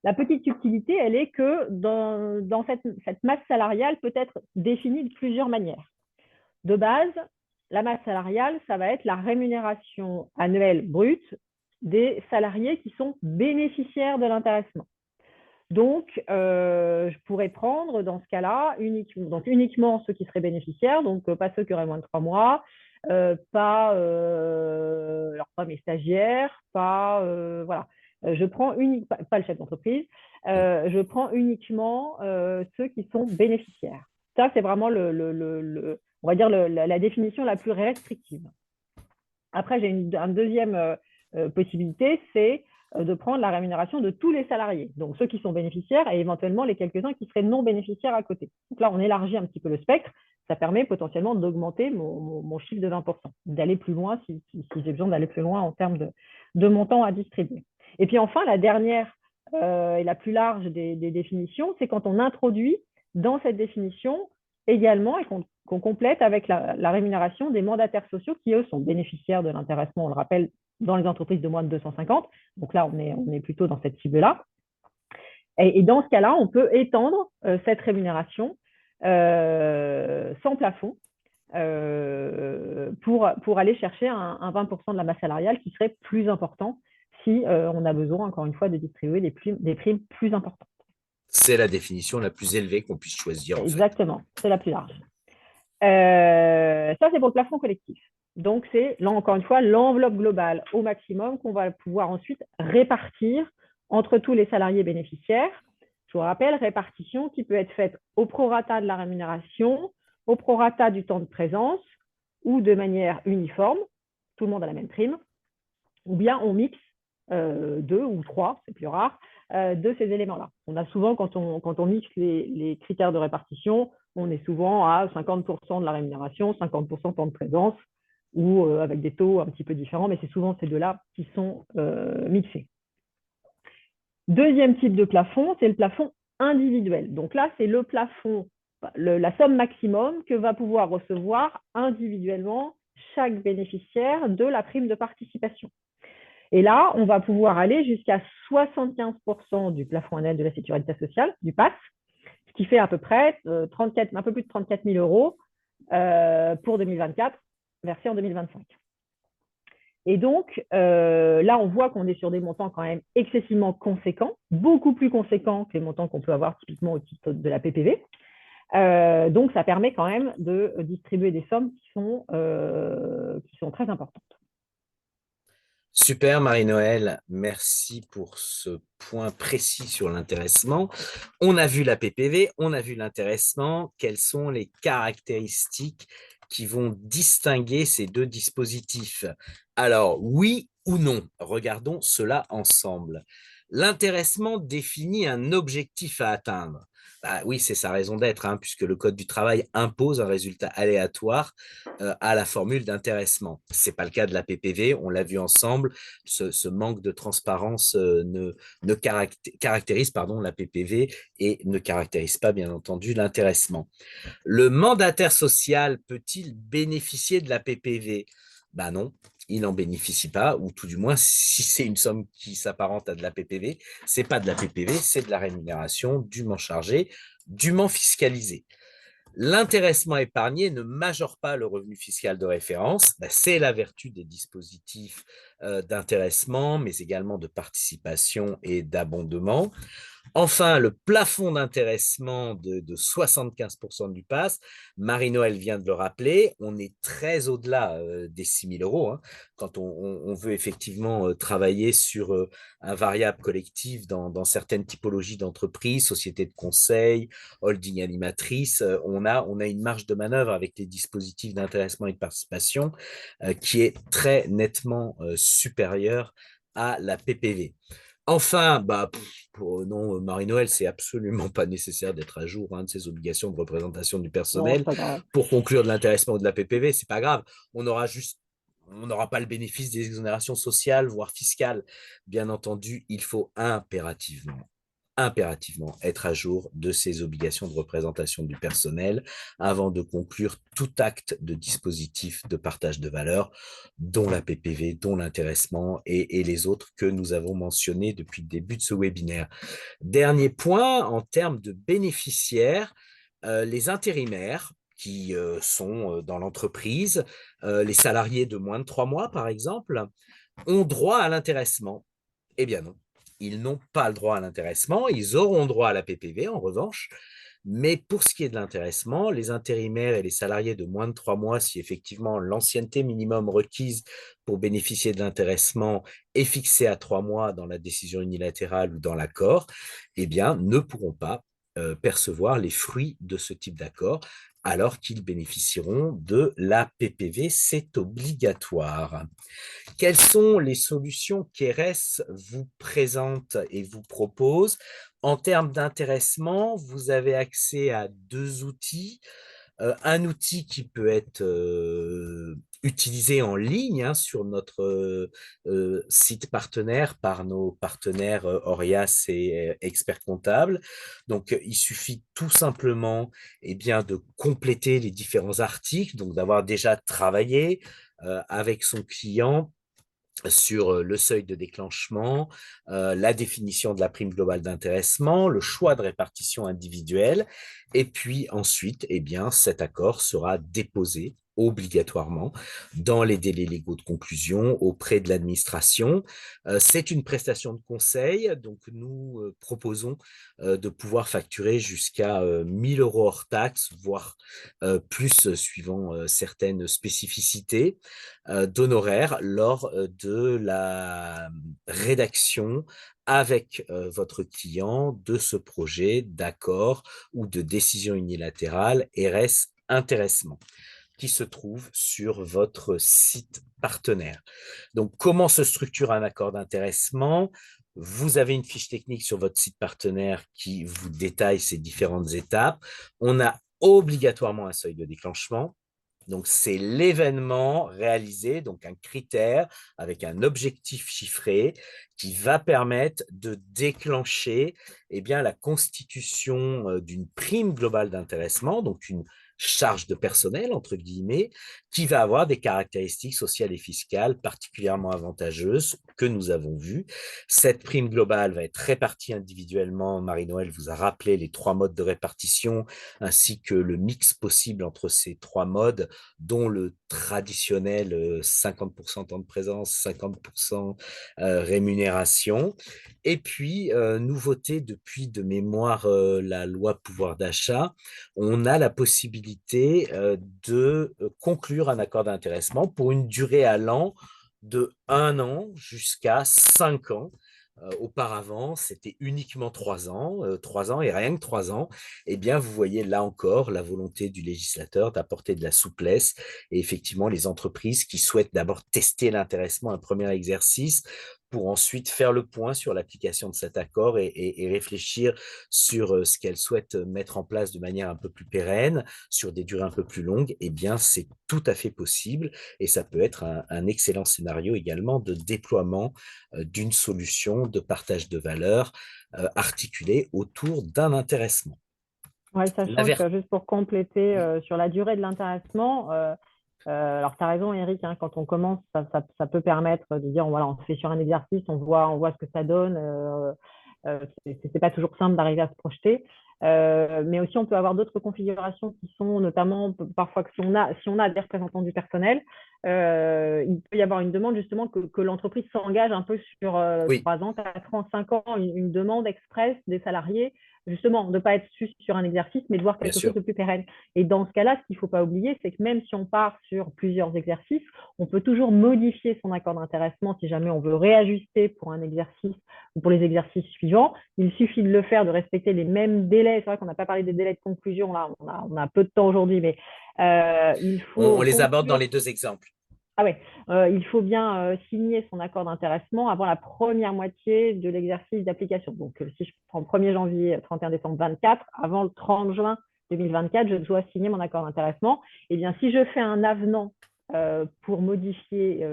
La petite subtilité, elle est que dans cette masse salariale peut être définie de plusieurs manières. De base, la masse salariale, ça va être la rémunération annuelle brute des salariés qui sont bénéficiaires de l'intéressement. Donc, je pourrais prendre dans ce cas-là uniquement ceux qui seraient bénéficiaires, donc pas ceux qui auraient moins de 3 mois, pas mes stagiaires, voilà. Je prends pas le chef d'entreprise, je prends uniquement ceux qui sont bénéficiaires. Ça, c'est vraiment on va dire la définition la plus restrictive. Après, j'ai une deuxième possibilité, c'est de prendre la rémunération de tous les salariés, donc ceux qui sont bénéficiaires et éventuellement les quelques-uns qui seraient non bénéficiaires à côté. Donc là, on élargit un petit peu le spectre. Ça permet potentiellement d'augmenter mon chiffre de 20%, d'aller plus loin si j'ai besoin d'aller plus loin en termes de montant à distribuer. Et puis enfin, la dernière et la plus large des définitions, c'est quand on introduit dans cette définition également et qu'on complète avec la rémunération des mandataires sociaux qui, eux, sont bénéficiaires de l'intéressement, on le rappelle, dans les entreprises de moins de 250. Donc là, on est plutôt dans cette cible-là. Et dans ce cas-là, on peut étendre cette rémunération sans plafond pour aller chercher un 20% de la masse salariale qui serait plus important si on a besoin, encore une fois, de distribuer des primes plus importantes. C'est la définition la plus élevée qu'on puisse choisir, en fait. Exactement, c'est la plus large. Ça, c'est pour le plafond collectif. Donc, c'est, là, encore une fois, l'enveloppe globale au maximum qu'on va pouvoir ensuite répartir entre tous les salariés bénéficiaires. Je vous rappelle, répartition qui peut être faite au prorata de la rémunération, au prorata du temps de présence ou de manière uniforme, tout le monde a la même prime, ou bien on mixe deux ou trois, c'est plus rare, de ces éléments-là. On a souvent, quand on mixe les critères de répartition, on est souvent à 50% de la rémunération, 50% temps de présence, ou avec des taux un petit peu différents, mais c'est souvent ces deux-là qui sont mixés. Deuxième type de plafond, c'est le plafond individuel. Donc là, c'est le plafond, la somme maximum que va pouvoir recevoir individuellement chaque bénéficiaire de la prime de participation. Et là, on va pouvoir aller jusqu'à 75% du plafond annuel de la sécurité sociale, du PAS, ce qui fait à peu près 34, un peu plus de 34 000 euros pour 2024, versés en 2025. Et donc, là, on voit qu'on est sur des montants quand même excessivement conséquents, beaucoup plus conséquents que les montants qu'on peut avoir typiquement au titre de la PPV. Donc, ça permet quand même de distribuer des sommes qui sont très importantes. Super, Marie-Noëlle, merci pour ce point précis sur l'intéressement. On a vu la PPV, on a vu l'intéressement. Quelles sont les caractéristiques qui vont distinguer ces deux dispositifs? Alors, oui ou non? Regardons cela ensemble. L'intéressement définit un objectif à atteindre. Bah oui, c'est sa raison d'être, hein, puisque le Code du travail impose un résultat aléatoire à la formule d'intéressement. Ce n'est pas le cas de la PPV, on l'a vu ensemble, ce manque de transparence ne caractérise la PPV et ne caractérise pas, bien entendu, l'intéressement. Le mandataire social peut-il bénéficier de la PPV? Ben non, il n'en bénéficie pas, ou tout du moins, si c'est une somme qui s'apparente à de la PPV, ce n'est pas de la PPV, c'est de la rémunération dûment chargée, dûment fiscalisée. L'intéressement épargné ne majore pas le revenu fiscal de référence. C'est la vertu des dispositifs d'intéressement, mais également de participation et d'abondement. Enfin, le plafond d'intéressement de 75% du PAS, Marie-Noëlle vient de le rappeler, on est très au-delà des 6 000 euros, hein, quand on veut effectivement travailler sur un variable collectif dans certaines typologies d'entreprises, sociétés de conseil, holding animatrice, on a une marge de manœuvre avec les dispositifs d'intéressement et de participation qui est très nettement supérieure à la PPV. Enfin, non, Marie-Noëlle, c'est absolument pas nécessaire d'être à jour de ses obligations de représentation du Non, c'est personnel pas grave. pour conclure de l'intéressement ou de la PPV, c'est pas grave. On n'aura pas le bénéfice des exonérations sociales, voire fiscales. Bien entendu, il faut impérativement être à jour de ses obligations de représentation du personnel avant de conclure tout acte de dispositif de partage de valeur, dont la PPV, dont l'intéressement et les autres que nous avons mentionnés depuis le début de ce webinaire. Dernier point, en termes de bénéficiaires, les intérimaires qui sont dans l'entreprise, les salariés de moins de 3 mois, par exemple, ont droit à l'intéressement. Eh bien non, ils n'ont pas le droit à l'intéressement, ils auront droit à la PPV en revanche, mais pour ce qui est de l'intéressement, les intérimaires et les salariés de moins de 3 mois, si effectivement l'ancienneté minimum requise pour bénéficier de l'intéressement est fixée à 3 mois dans la décision unilatérale ou dans l'accord, eh bien, ne pourront pas percevoir les fruits de ce type d'accord alors qu'ils bénéficieront de la PPV, c'est obligatoire. Quelles sont les solutions qu'ERES vous présente et vous propose? En termes d'intéressement, vous avez accès à deux outils. Un outil qui peut être utilisé en ligne sur notre site partenaire par nos partenaires Orias et Expert Comptable. Donc, il suffit tout simplement de compléter les différents articles, donc d'avoir déjà travaillé avec son client sur le seuil de déclenchement, la définition de la prime globale d'intéressement, le choix de répartition individuelle, et puis ensuite, cet accord sera déposé obligatoirement dans les délais légaux de conclusion auprès de l'administration. C'est une prestation de conseil, donc nous proposons de pouvoir facturer jusqu'à 1 000 euros hors taxes, voire plus suivant certaines spécificités d'honoraires lors de la rédaction avec votre client de ce projet d'accord ou de décision unilatérale RS intéressement. qui se trouve sur votre site partenaire. Donc, comment se structure un accord d'intéressement? Vous avez une fiche technique sur votre site partenaire qui vous détaille ces différentes étapes. On a obligatoirement un seuil de déclenchement. Donc, c'est l'événement réalisé, donc un critère avec un objectif chiffré qui va permettre de déclencher la constitution d'une prime globale d'intéressement, donc une charge de personnel, entre guillemets, qui va avoir des caractéristiques sociales et fiscales particulièrement avantageuses que nous avons vues. Cette prime globale va être répartie individuellement. Marie-Noël vous a rappelé les 3 modes de répartition ainsi que le mix possible entre ces 3 modes, dont le traditionnel 50% temps de présence, 50% rémunération. Et puis, nouveauté depuis de mémoire la loi pouvoir d'achat, on a la possibilité de conclure un accord d'intéressement pour une durée allant de 1 an jusqu'à 5 ans. Auparavant, c'était uniquement 3 ans et rien que 3 ans. Eh bien, vous voyez là encore la volonté du législateur d'apporter de la souplesse et effectivement les entreprises qui souhaitent d'abord tester l'intéressement, un premier exercice, pour ensuite faire le point sur l'application de cet accord et réfléchir sur ce qu'elles souhaitent mettre en place de manière un peu plus pérenne, sur des durées un peu plus longues, eh bien, c'est tout à fait possible et ça peut être un excellent scénario également de déploiement d'une solution de partage de valeur articulée autour d'un intéressement. Ouais, sachant que juste pour compléter Oui. sur la durée de l'intéressement, alors tu as raison Eric, hein, quand on commence, ça peut permettre de dire voilà, on se fait sur un exercice, on voit ce que ça donne. C'est pas toujours simple d'arriver à se projeter. Mais aussi, on peut avoir d'autres configurations qui sont notamment parfois que si on a des représentants du personnel, il peut y avoir une demande justement que l'entreprise s'engage un peu sur Oui, 3 ans, 4 ans, 5 ans, une demande express des salariés, justement, de ne pas être juste sur un exercice, mais de voir bien quelque chose sûr. de plus pérenne. Et dans ce cas-là, ce qu'il ne faut pas oublier, c'est que même si on part sur plusieurs exercices, on peut toujours modifier son accord d'intéressement si jamais on veut réajuster pour un exercice ou pour les exercices suivants. Il suffit de le faire, de respecter les mêmes délais. C'est vrai qu'on n'a pas parlé des délais de conclusion, là, on a peu de temps aujourd'hui, mais il On faut les aborde dans conclure. les 2 exemples. Ah ouais, il faut bien signer son accord d'intéressement avant la première moitié de l'exercice d'application. Donc, si je prends 1er janvier, 31 décembre 24, avant le 30 juin 2024, je dois signer mon accord d'intéressement. Et bien, si je fais un avenant pour modifier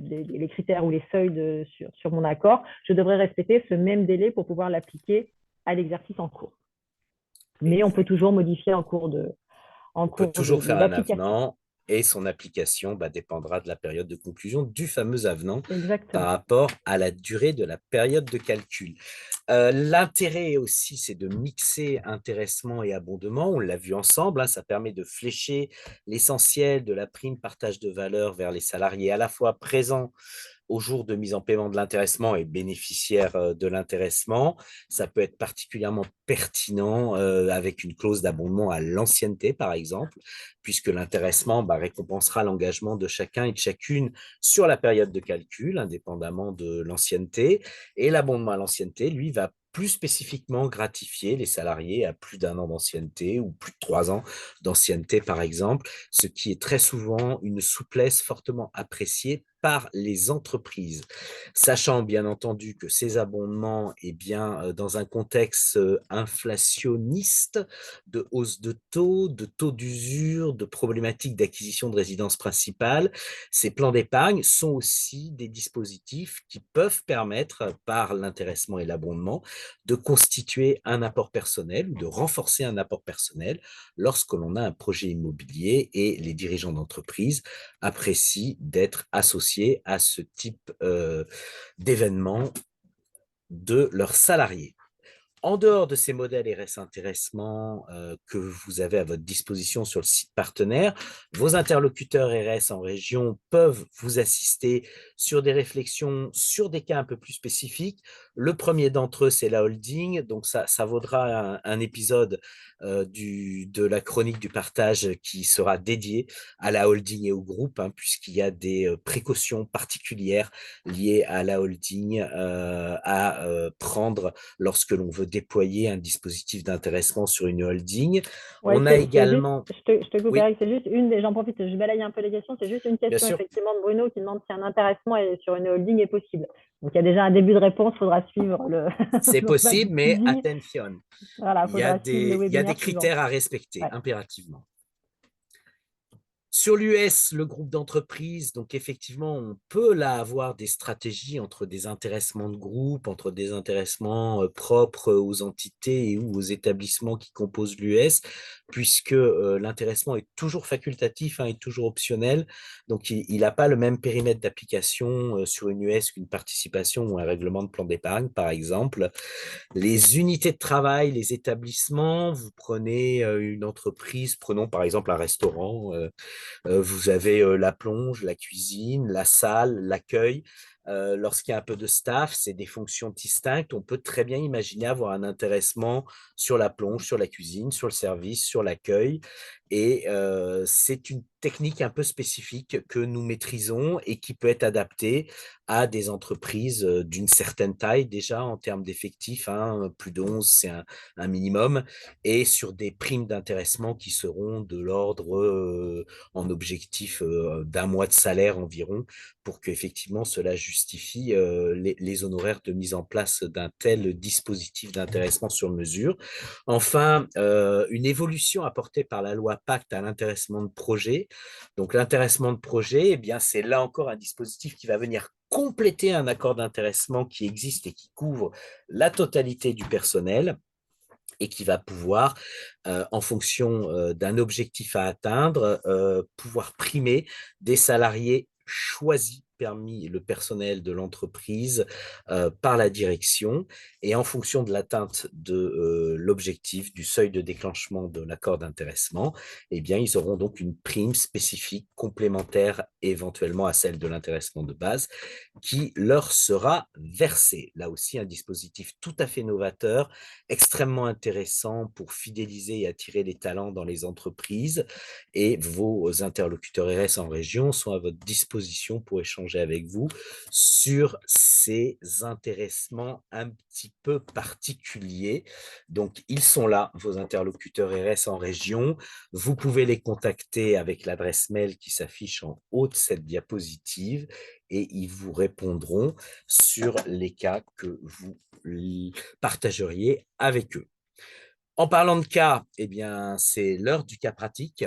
les critères ou les seuils sur mon accord, je devrais respecter ce même délai pour pouvoir l'appliquer à l'exercice en cours. Mais on peut Exact. toujours modifier en On peut cours toujours faire un d'application. avenant et son application dépendra de la période de conclusion du fameux avenant par Exactement. rapport à la durée de la période de calcul. L'intérêt aussi, c'est de mixer intéressement et abondement. On l'a vu ensemble, hein, ça permet de flécher l'essentiel de la prime partage de valeur vers les salariés à la fois présents au jour de mise en paiement de l'intéressement et bénéficiaire de l'intéressement. Ça peut être particulièrement pertinent avec une clause d'abondement à l'ancienneté, par exemple, puisque l'intéressement récompensera l'engagement de chacun et de chacune sur la période de calcul, indépendamment de l'ancienneté. Et l'abondement à l'ancienneté, lui, va plus spécifiquement gratifier les salariés à plus d'1 an d'ancienneté ou plus de 3 ans d'ancienneté, par exemple, ce qui est très souvent une souplesse fortement appréciée par les entreprises, sachant bien entendu que ces abondements, dans un contexte inflationniste, de hausse de taux d'usure, de problématiques d'acquisition de résidence principale, ces plans d'épargne sont aussi des dispositifs qui peuvent permettre, par l'intéressement et l'abondement, de constituer un apport personnel ou de renforcer un apport personnel lorsque l'on a un projet immobilier et les dirigeants d'entreprise apprécient d'être associés à ce type d'événement de leurs salariés. En dehors de ces modèles RS intéressement que vous avez à votre disposition sur le site partenaire, vos interlocuteurs RS en région peuvent vous assister sur des réflexions, sur des cas un peu plus spécifiques, Le premier d'entre eux, c'est la holding. Donc, ça vaudra un épisode de la chronique du partage qui sera dédié à la holding et au groupe, hein, puisqu'il y a des précautions particulières liées à la holding à prendre lorsque l'on veut déployer un dispositif d'intéressement sur une holding. Ouais, On a c'est juste, également... je te coupe, Oui, Eric, c'est juste j'en profite, je balaye un peu les questions, c'est juste une bien question sûr, effectivement de Bruno qui demande si un intéressement sur une holding est possible. Donc il y a déjà un début de réponse, il faudra suivre le, c'est non pas possible, mais suivi, attention, voilà, il faudra suivre le il y a des webinaire suivant. critères à respecter Ouais. impérativement. Sur l'US, le groupe d'entreprise, donc effectivement, on peut là avoir des stratégies entre des intéressements de groupe, entre des intéressements propres aux entités et ou aux établissements qui composent l'US, puisque l'intéressement est toujours facultatif, hein, est toujours optionnel. Donc, il n'a pas le même périmètre d'application sur une US qu'une participation ou un règlement de plan d'épargne, par exemple. Les unités de travail, les établissements, vous prenez une entreprise, prenons par exemple un restaurant, vous avez la plonge, la cuisine, la salle, l'accueil. Lorsqu'il y a un peu de staff, c'est des fonctions distinctes. On peut très bien imaginer avoir un intéressement sur la plonge, sur la cuisine, sur le service, sur l'accueil. Et c'est une technique un peu spécifique que nous maîtrisons et qui peut être adaptée à des entreprises d'une certaine taille déjà en termes d'effectifs, hein, plus de 11, c'est un minimum, et sur des primes d'intéressement qui seront de l'ordre en objectif d'un mois de salaire environ, pour qu'effectivement cela justifie les honoraires de mise en place d'un tel dispositif d'intéressement sur mesure. Enfin, une évolution apportée par la loi Pacte à l'intéressement de projet. Donc l'intéressement de projet, eh bien, c'est là encore un dispositif qui va venir compléter un accord d'intéressement qui existe et qui couvre la totalité du personnel et qui va pouvoir, en fonction d'un objectif à atteindre, pouvoir primer des salariés choisis parmi le personnel de l'entreprise par la direction et en fonction de l'atteinte de l'objectif, du seuil de déclenchement de l'accord d'intéressement, eh bien, ils auront donc une prime spécifique complémentaire éventuellement à celle de l'intéressement de base qui leur sera versée. Là aussi, un dispositif tout à fait novateur, extrêmement intéressant pour fidéliser et attirer les talents dans les entreprises. Et vos interlocuteurs RS en région sont à votre disposition pour échanger avec vous sur ces intéressements un petit peu particuliers. Donc, ils sont là, vos interlocuteurs RS en région. Vous pouvez les contacter avec l'adresse mail qui s'affiche en haut de cette diapositive et ils vous répondront sur les cas que vous partageriez avec eux. En parlant de cas, eh bien, c'est l'heure du cas pratique.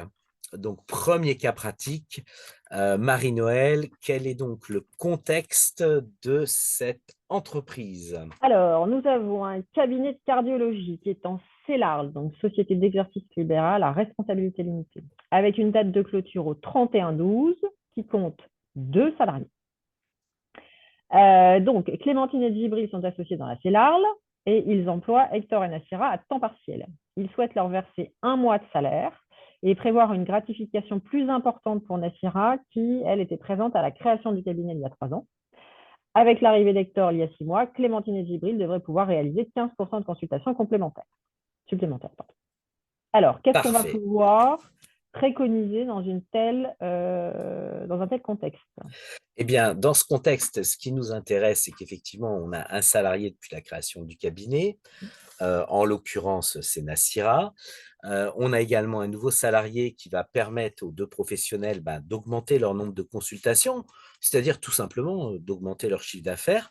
Donc, premier cas pratique, Marie-Noël, quel est donc le contexte de cette entreprise? Alors, nous avons un cabinet de cardiologie qui est en CELARL, donc Société d'exercice libéral à responsabilité limitée, avec une date de clôture au 31/12 qui compte 2 salariés. Donc, Clémentine et Djibril sont associés dans la CELARL et ils emploient Hector et Nassira à temps partiel. Ils souhaitent leur verser 1 mois de salaire et prévoir une gratification plus importante pour Nassira qui, elle, était présente à la création du cabinet il y a 3 ans. Avec l'arrivée d'Hector il y a 6 mois, Clémentine et Djibril devraient pouvoir réaliser 15% de consultations supplémentaires. Alors, qu'est-ce qu'on va Parfait. pouvoir préconiser dans un tel contexte? Eh bien, dans ce contexte, ce qui nous intéresse, c'est qu'effectivement, on a un salarié depuis la création du cabinet. En l'occurrence, c'est Nassira. On a également un nouveau salarié qui va permettre aux 2 professionnels d'augmenter leur nombre de consultations, c'est-à-dire tout simplement d'augmenter leur chiffre d'affaires.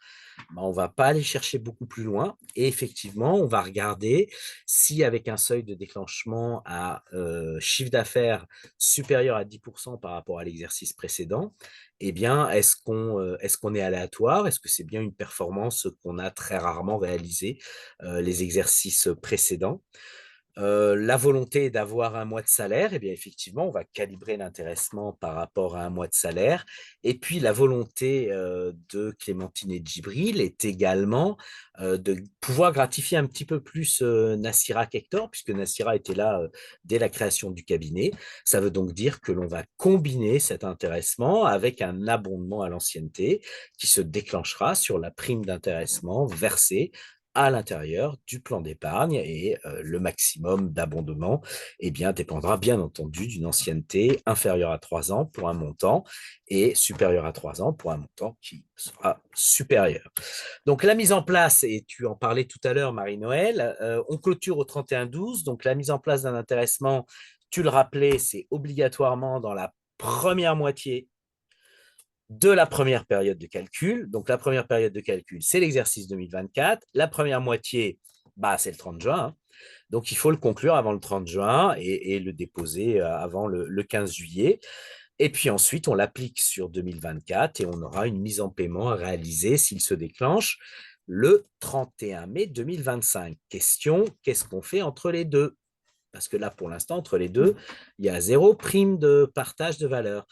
On ne va pas aller chercher beaucoup plus loin et effectivement, on va regarder si avec un seuil de déclenchement à chiffre d'affaires supérieur à 10% par rapport à l'exercice précédent, eh bien, est-ce qu'on est aléatoire? Est-ce que c'est bien une performance qu'on a très rarement réalisée les exercices précédents? La volonté d'avoir un mois de salaire, eh bien, effectivement, on va calibrer l'intéressement par rapport à un mois de salaire. Et puis, la volonté de Clémentine et Djibril est également de pouvoir gratifier un petit peu plus Nassira qu'Hector, puisque Nassira était là dès la création du cabinet. Ça veut donc dire que l'on va combiner cet intéressement avec un abondement à l'ancienneté qui se déclenchera sur la prime d'intéressement versée à l'intérieur du plan d'épargne et le maximum d'abondement eh bien, dépendra bien entendu d'une ancienneté inférieure à 3 ans pour un montant et supérieure à 3 ans pour un montant qui sera supérieur. Donc la mise en place, et tu en parlais tout à l'heure Marie-Noël, on clôture au 31-12, donc la mise en place d'un intéressement, tu le rappelais, c'est obligatoirement dans la première moitié de la première période de calcul. Donc, la première période de calcul, c'est l'exercice 2024. La première moitié, bah, c'est le 30 juin. Hein. Donc, il faut le conclure avant le 30 juin et le déposer avant le 15 juillet. Et puis ensuite, on l'applique sur 2024 et on aura une mise en paiement à réaliser s'il se déclenche le 31 mai 2025. Question, qu'est-ce qu'on fait entre les deux? Parce que là, pour l'instant, entre les deux, il y a 0 prime de partage de valeur.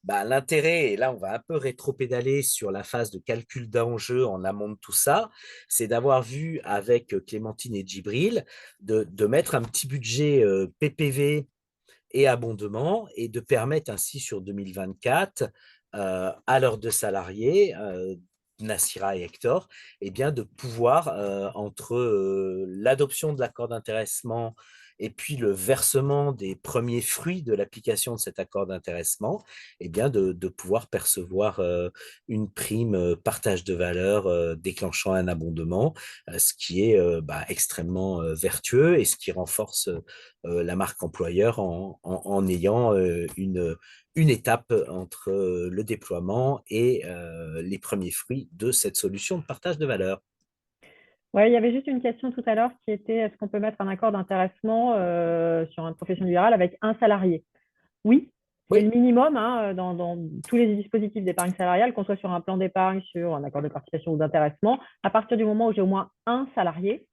Bah, l'intérêt, et là, on va un peu rétro-pédaler sur la phase de calcul d'enjeu en amont de tout ça, c'est d'avoir vu avec Clémentine et Djibril de mettre un petit budget PPV et abondement et de permettre ainsi sur 2024 à leurs deux salariés, Nassira et Hector, eh bien, de pouvoir, entre l'adoption de l'accord d'intéressement et puis le versement des premiers fruits de l'application de cet accord d'intéressement, eh bien, de pouvoir percevoir une prime partage de valeur déclenchant un abondement, ce qui est bah, extrêmement vertueux et ce qui renforce la marque employeur en ayant une étape entre le déploiement et les premiers fruits de cette solution de partage de valeur. Ouais, il y avait juste une question tout à l'heure qui était est-ce qu'on peut mettre un accord d'intéressement sur une profession libérale avec un salarié? Oui, c'est Oui, le minimum hein, dans tous les dispositifs d'épargne salariale, qu'on soit sur un plan d'épargne, sur un accord de participation ou d'intéressement. À partir du moment où j'ai au moins un salarié,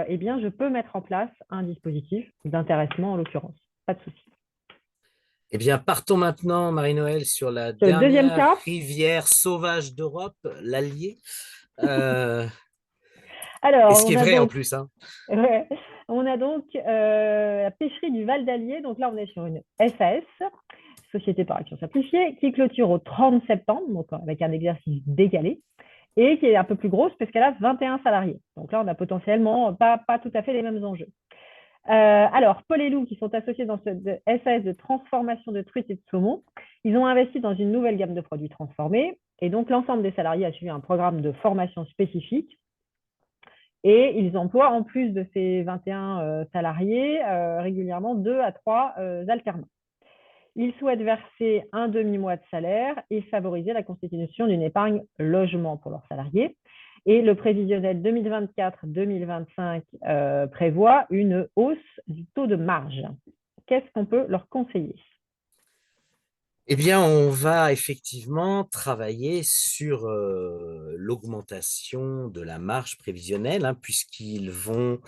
eh bien, je peux mettre en place un dispositif d'intéressement en l'occurrence. Pas de souci. eh bien, partons maintenant, Marie-Noël, sur la Sur le deuxième dernière cas, rivière sauvage d'Europe, l'Allier. Euh, et alors ce qui on est a vrai en donc, plus, hein. ouais, on a donc la pêcherie du Val d'Allier. Donc là, on est sur une SAS, Société par action simplifiée, qui clôture au 30 septembre, donc avec un exercice décalé, et qui est un peu plus grosse parce qu'elle a 21 salariés. Donc là, on a potentiellement pas tout à fait les mêmes enjeux. Alors, Paul et Lou, qui sont associés dans ce SAS de transformation de truites et de saumon, ils ont investi dans une nouvelle gamme de produits transformés. Et donc, l'ensemble des salariés a suivi un programme de formation spécifique. Et ils emploient, en plus de ces 21 salariés, régulièrement 2 à 3 alternants. Ils souhaitent verser un demi-mois de salaire et favoriser la constitution d'une épargne logement pour leurs salariés. Et le prévisionnel 2024-2025 prévoit une hausse du taux de marge. Qu'est-ce qu'on peut leur conseiller? Eh bien, on va effectivement travailler sur l'augmentation de la marge prévisionnelle, hein, puisqu'ils vont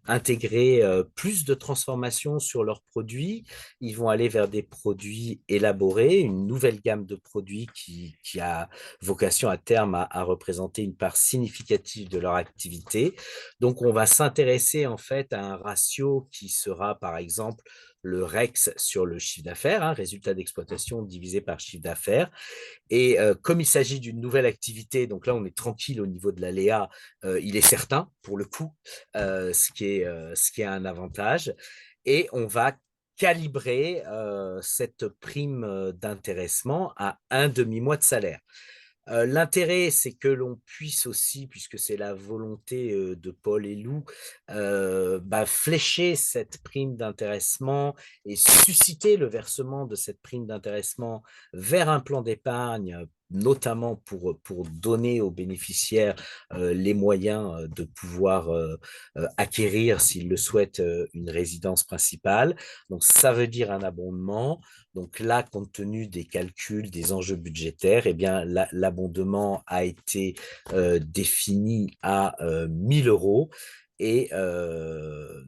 intégrer plus de transformations sur leurs produits. Ils vont aller vers des produits élaborés, une nouvelle gamme de produits qui a vocation à terme à représenter une part significative de leur activité. Donc, on va s'intéresser en fait à un ratio qui sera, par exemple, le REX sur le chiffre d'affaires, hein, résultat d'exploitation divisé par chiffre d'affaires. Et comme il s'agit d'une nouvelle activité, donc là on est tranquille au niveau de l'aléa, il est certain pour le coup, ce qui est un avantage. Et on va calibrer cette prime d'intéressement à un demi-mois de salaire. L'intérêt, c'est que l'on puisse aussi, puisque c'est la volonté de Paul et Lou, bah, flécher cette prime d'intéressement et susciter le versement de cette prime d'intéressement vers un plan d'épargne, notamment pour donner aux bénéficiaires les moyens de pouvoir acquérir, s'ils le souhaitent, une résidence principale. Donc, ça veut dire un abondement. Donc là, compte tenu des calculs, des enjeux budgétaires, eh bien, l'abondement a été défini à 1 000 euros. Et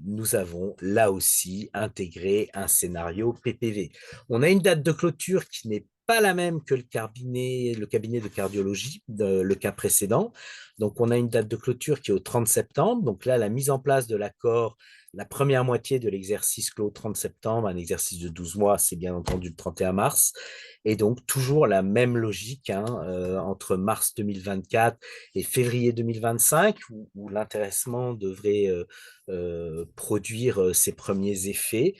nous avons là aussi intégré un scénario PPV. On a une date de clôture qui n'est pas la même que le cabinet de cardiologie, le cas précédent. Donc, on a une date de clôture qui est au 30 septembre. Donc là, la mise en place de l'accord, la première moitié de l'exercice clos au 30 septembre, un exercice de 12 mois, c'est bien entendu le 31 mars. Et donc, toujours la même logique hein, entre mars 2024 et février 2025, où l'intéressement devrait produire ses premiers effets.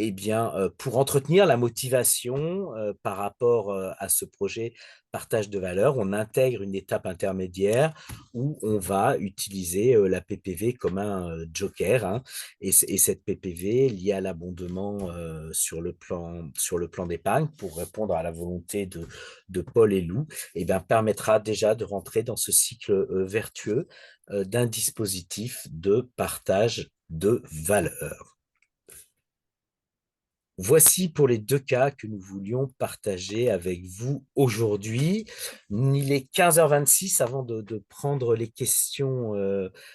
Eh bien, pour entretenir la motivation par rapport à ce projet partage de valeur, on intègre une étape intermédiaire où on va utiliser la PPV comme un joker. Hein, et cette PPV liée à l'abondement sur le plan d'épargne pour répondre à la volonté de Paul et Lou, eh bien, permettra déjà de rentrer dans ce cycle vertueux d'un dispositif de partage de valeur. Voici pour les deux cas que nous voulions partager avec vous aujourd'hui. Il est 15h26 avant de prendre les questions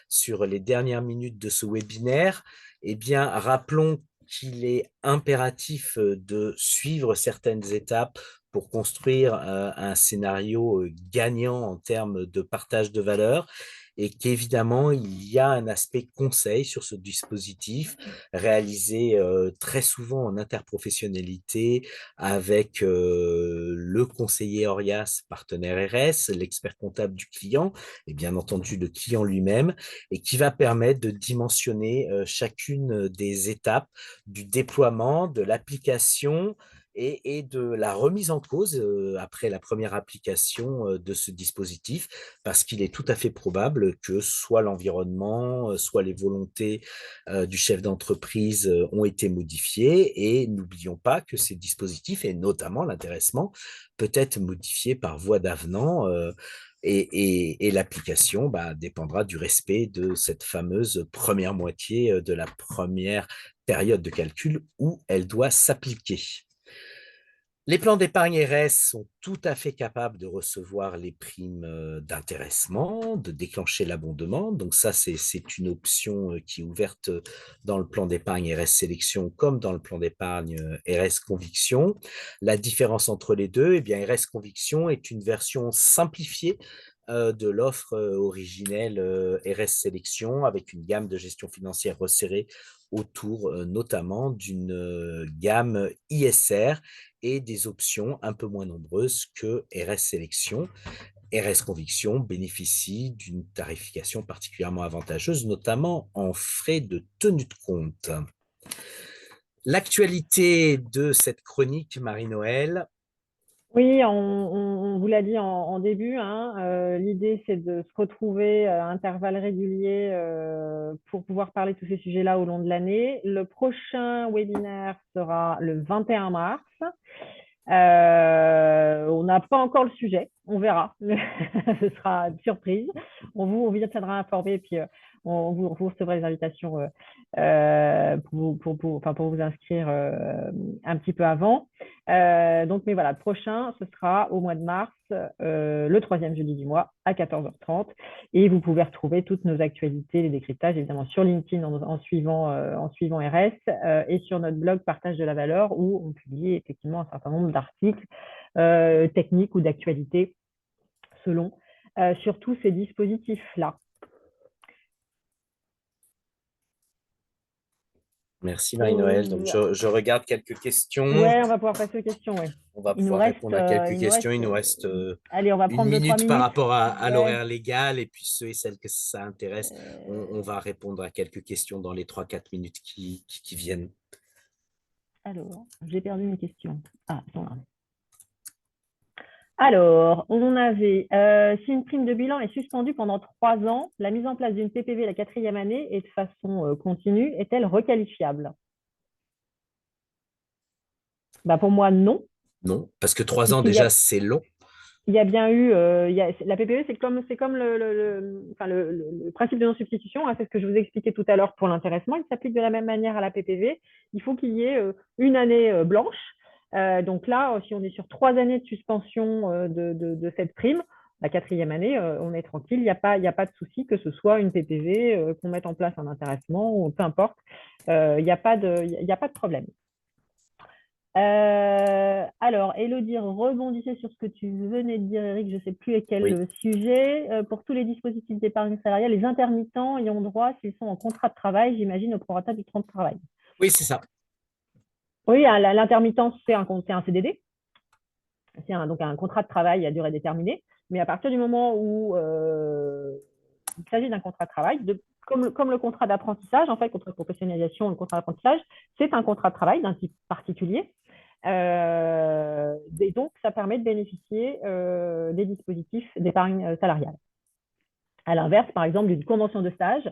sur les dernières minutes de ce webinaire. Eh bien, rappelons qu'il est impératif de suivre certaines étapes pour construire un scénario gagnant en termes de partage de valeur et qu'évidemment, il y a un aspect conseil sur ce dispositif réalisé très souvent en interprofessionnalité avec le conseiller Orias, partenaire RS, l'expert comptable du client et bien entendu le client lui-même et qui va permettre de dimensionner chacune des étapes du déploiement, de l'application et de la remise en cause après la première application de ce dispositif, parce qu'il est tout à fait probable que soit l'environnement, soit les volontés du chef d'entreprise ont été modifiées. Et n'oublions pas que ces dispositifs, et notamment l'intéressement, peut être modifié par voie d'avenant. Et l'application dépendra du respect de cette fameuse première moitié de la première période de calcul où elle doit s'appliquer. Les plans d'épargne RS sont tout à fait capables de recevoir les primes d'intéressement, de déclencher l'abondement. Donc ça, c'est une option qui est ouverte dans le plan d'épargne RS Sélection comme dans le plan d'épargne RS Conviction. La différence entre les deux, eh bien, RS Conviction est une version simplifiée de l'offre originelle RS Sélection avec une gamme de gestion financière resserrée autour notamment d'une gamme ISR et des options un peu moins nombreuses que RS Sélection. RS Conviction bénéficie d'une tarification particulièrement avantageuse, notamment en frais de tenue de compte. L'actualité de cette chronique, Marie-Noël. Oui, on vous l'a dit en début, hein, l'idée c'est de se retrouver à intervalles réguliers pour pouvoir parler de tous ces sujets-là au long de l'année. Le prochain webinaire sera le 21 mars. On n'a pas encore le sujet, on verra. Ce sera une surprise. On vous tiendra informé, puis vous recevrez les invitations pour vous inscrire un petit peu avant. Mais voilà, le prochain, ce sera au mois de mars, le troisième jeudi du mois, à 14h30. Et vous pouvez retrouver toutes nos actualités, les décryptages, évidemment, sur LinkedIn en suivant RS et sur notre blog Partage de la valeur, où on publie effectivement un certain nombre d'articles techniques ou d'actualités selon sur tous ces dispositifs-là. Merci Marie-Noël. Donc je regarde quelques questions. Ouais, on va pouvoir passer aux questions. Ouais. On va pouvoir répondre à quelques questions. Il nous reste allez, on va prendre 1 minute 2-3 par minutes. rapport à Ouais. l'horaire légal. Et puis ceux et celles que ça intéresse, on va répondre à quelques questions dans les 3-4 minutes qui viennent. Alors, j'ai perdu une question. Ah, attends là. Alors, on avait, si une prime de bilan est suspendue pendant 3 ans, la mise en place d'une PPV la 4e année et de façon continue est-elle requalifiable? Pour moi, non. Non, parce que 3 ans déjà, c'est long. Il y a bien eu, la PPV, c'est comme le principe de non-substitution, hein, c'est ce que je vous ai expliqué tout à l'heure pour l'intéressement, il s'applique de la même manière à la PPV. Il faut qu'il y ait une année blanche. Donc là, si on est sur 3 années de suspension de cette prime, la quatrième année, on est tranquille, il y a pas de souci que ce soit une PPV, qu'on mette en place un intéressement ou peu importe. Il y a pas de problème. Alors, Élodie, rebondissez sur ce que tu venais de dire, Eric, je ne sais plus à Oui, quel sujet. Pour tous les dispositifs d'épargne salariale, les intermittents y ont droit s'ils sont en contrat de travail, j'imagine, au prorata du temps de travail. oui, c'est ça. Oui, l'intermittence, c'est un CDD, donc un contrat de travail à durée déterminée. Mais à partir du moment où il s'agit d'un contrat de travail, comme le contrat d'apprentissage, en fait, contrat de professionnalisation, le contrat d'apprentissage, c'est un contrat de travail d'un type particulier. Et donc, ça permet de bénéficier des dispositifs d'épargne salariale. À l'inverse, par exemple, d'une convention de stage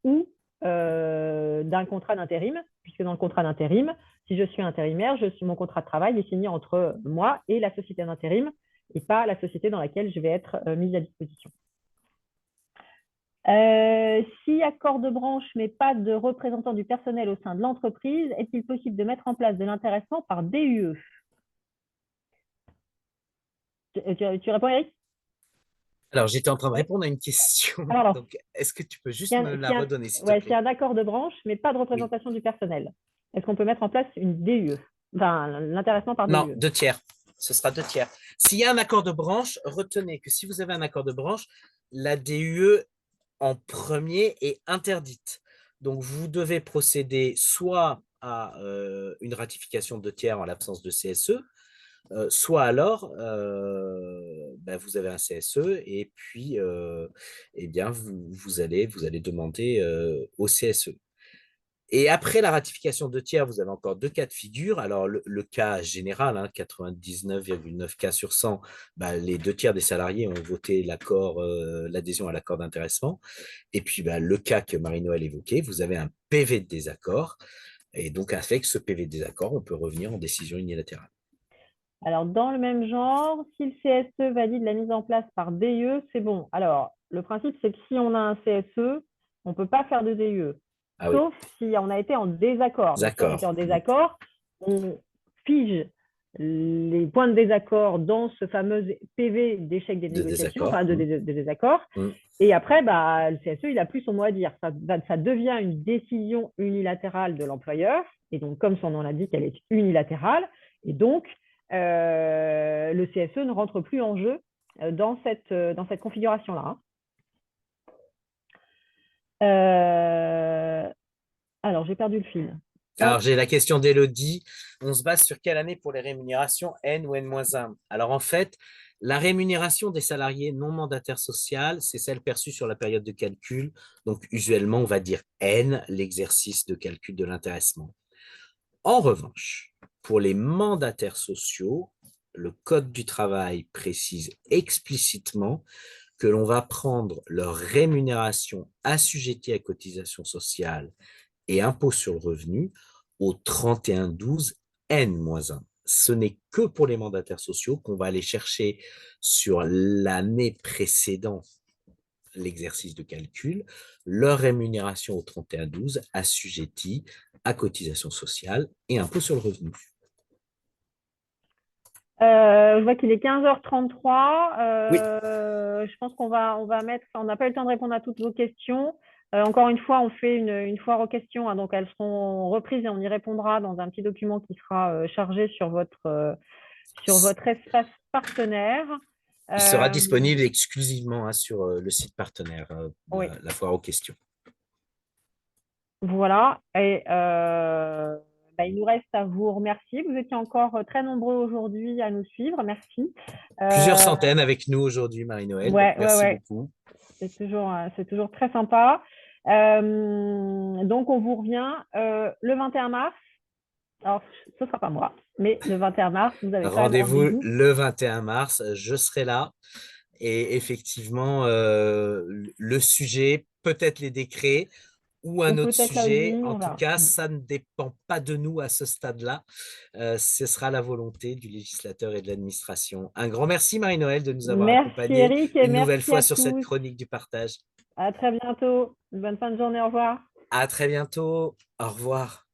ou d'un contrat d'intérim, puisque dans le contrat d'intérim, si je suis intérimaire, mon contrat de travail est signé entre moi et la société d'intérim et pas la société dans laquelle je vais être mise à disposition. Si accord de branche mais pas de représentant du personnel au sein de l'entreprise, est-il possible de mettre en place de l'intéressement par DUE? Tu réponds, Eric? Alors, j'étais en train de répondre à une question. Alors, Donc, est-ce que tu peux s'il y juste a, me s'il la y a- redonner, s'il te ouais, s'il y plaît? a un accord de branche mais pas de Oui. représentation du personnel, est-ce qu'on peut mettre en place une DUE? Enfin, l'intéressement par Non, DUE. 2 tiers. Ce sera 2 tiers. S'il y a un accord de branche, retenez que si vous avez un accord de branche, la DUE en premier est interdite. Donc, vous devez procéder soit à une ratification de 2 tiers en l'absence de CSE, soit alors vous avez un CSE et puis eh bien, vous allez demander au CSE. Et après la ratification de tiers, vous avez encore 2 cas de figure. Alors, le cas général, 99,9 cas sur 100, les 2 tiers des salariés ont voté l'adhésion à l'accord d'intéressement. Et puis, le cas que Marie-Noël évoquait, vous avez un PV de désaccord. Et donc, avec ce PV de désaccord, on peut revenir en décision unilatérale. Alors, dans le même genre, si le CSE valide la mise en place par DUE, c'est bon. Alors, le principe, c'est que si on a un CSE, on ne peut pas faire de DUE. Ah oui, Sauf si on a été en désaccord. Donc, si on a été d'accord. en désaccord, on fige les points de désaccord dans ce fameux PV d'échec des De négociations, désaccord. enfin de désaccord. Mm. Et après, le CSE, il n'a plus son mot à dire. Ça devient une décision unilatérale de l'employeur. Et donc, comme son nom l'indique, elle est unilatérale. Et donc, le CSE ne rentre plus en jeu dans cette configuration-là. Alors, j'ai perdu le fil. Alors, j'ai la question d'Élodie. On se base sur quelle année pour les rémunérations N ou N-1? Alors, en fait, la rémunération des salariés non mandataires sociaux, c'est celle perçue sur la période de calcul. Donc, usuellement, on va dire N, l'exercice de calcul de l'intéressement. En revanche, pour les mandataires sociaux, le Code du travail précise explicitement que l'on va prendre leur rémunération assujettie à cotisation sociale et impôt sur le revenu au 31-12 N-1. Ce n'est que pour les mandataires sociaux qu'on va aller chercher sur l'année précédant l'exercice de calcul, leur rémunération au 31-12 assujettie à cotisation sociale et impôt sur le revenu. Je vois qu'il est 15h33. Oui, Je pense qu'on va mettre. On n'a pas eu le temps de répondre à toutes vos questions. Encore une fois, on fait une foire aux questions, donc elles seront reprises et on y répondra dans un petit document qui sera chargé sur votre espace partenaire. il sera disponible exclusivement sur le site partenaire, Oui, la foire aux questions. voilà. Et il nous reste à vous remercier. Vous étiez encore très nombreux aujourd'hui à nous suivre. Merci. Plusieurs Euh, centaines avec nous aujourd'hui, Marie-Noël, donc ouais, ouais, merci ouais. beaucoup. C'est toujours très sympa. Donc, on vous revient le 21 mars. Alors, ce ne sera pas moi, mais le 21 mars, vous avez quand même Rendez-vous rendez-vous. le 21 mars, je serai là. Et effectivement, le sujet, peut-être les décrets ou Ou un autre peut-être la sujet. holding, En on tout verra. cas, ça ne dépend pas de nous à ce stade-là. Ce sera la volonté du législateur et de l'administration. Un grand merci, Marie-Noël, de nous avoir Merci accompagnés Eric et une nouvelle merci fois à sur cette tous. chronique du partage. À très bientôt. Bonne fin de journée. Au revoir. À très bientôt. Au revoir.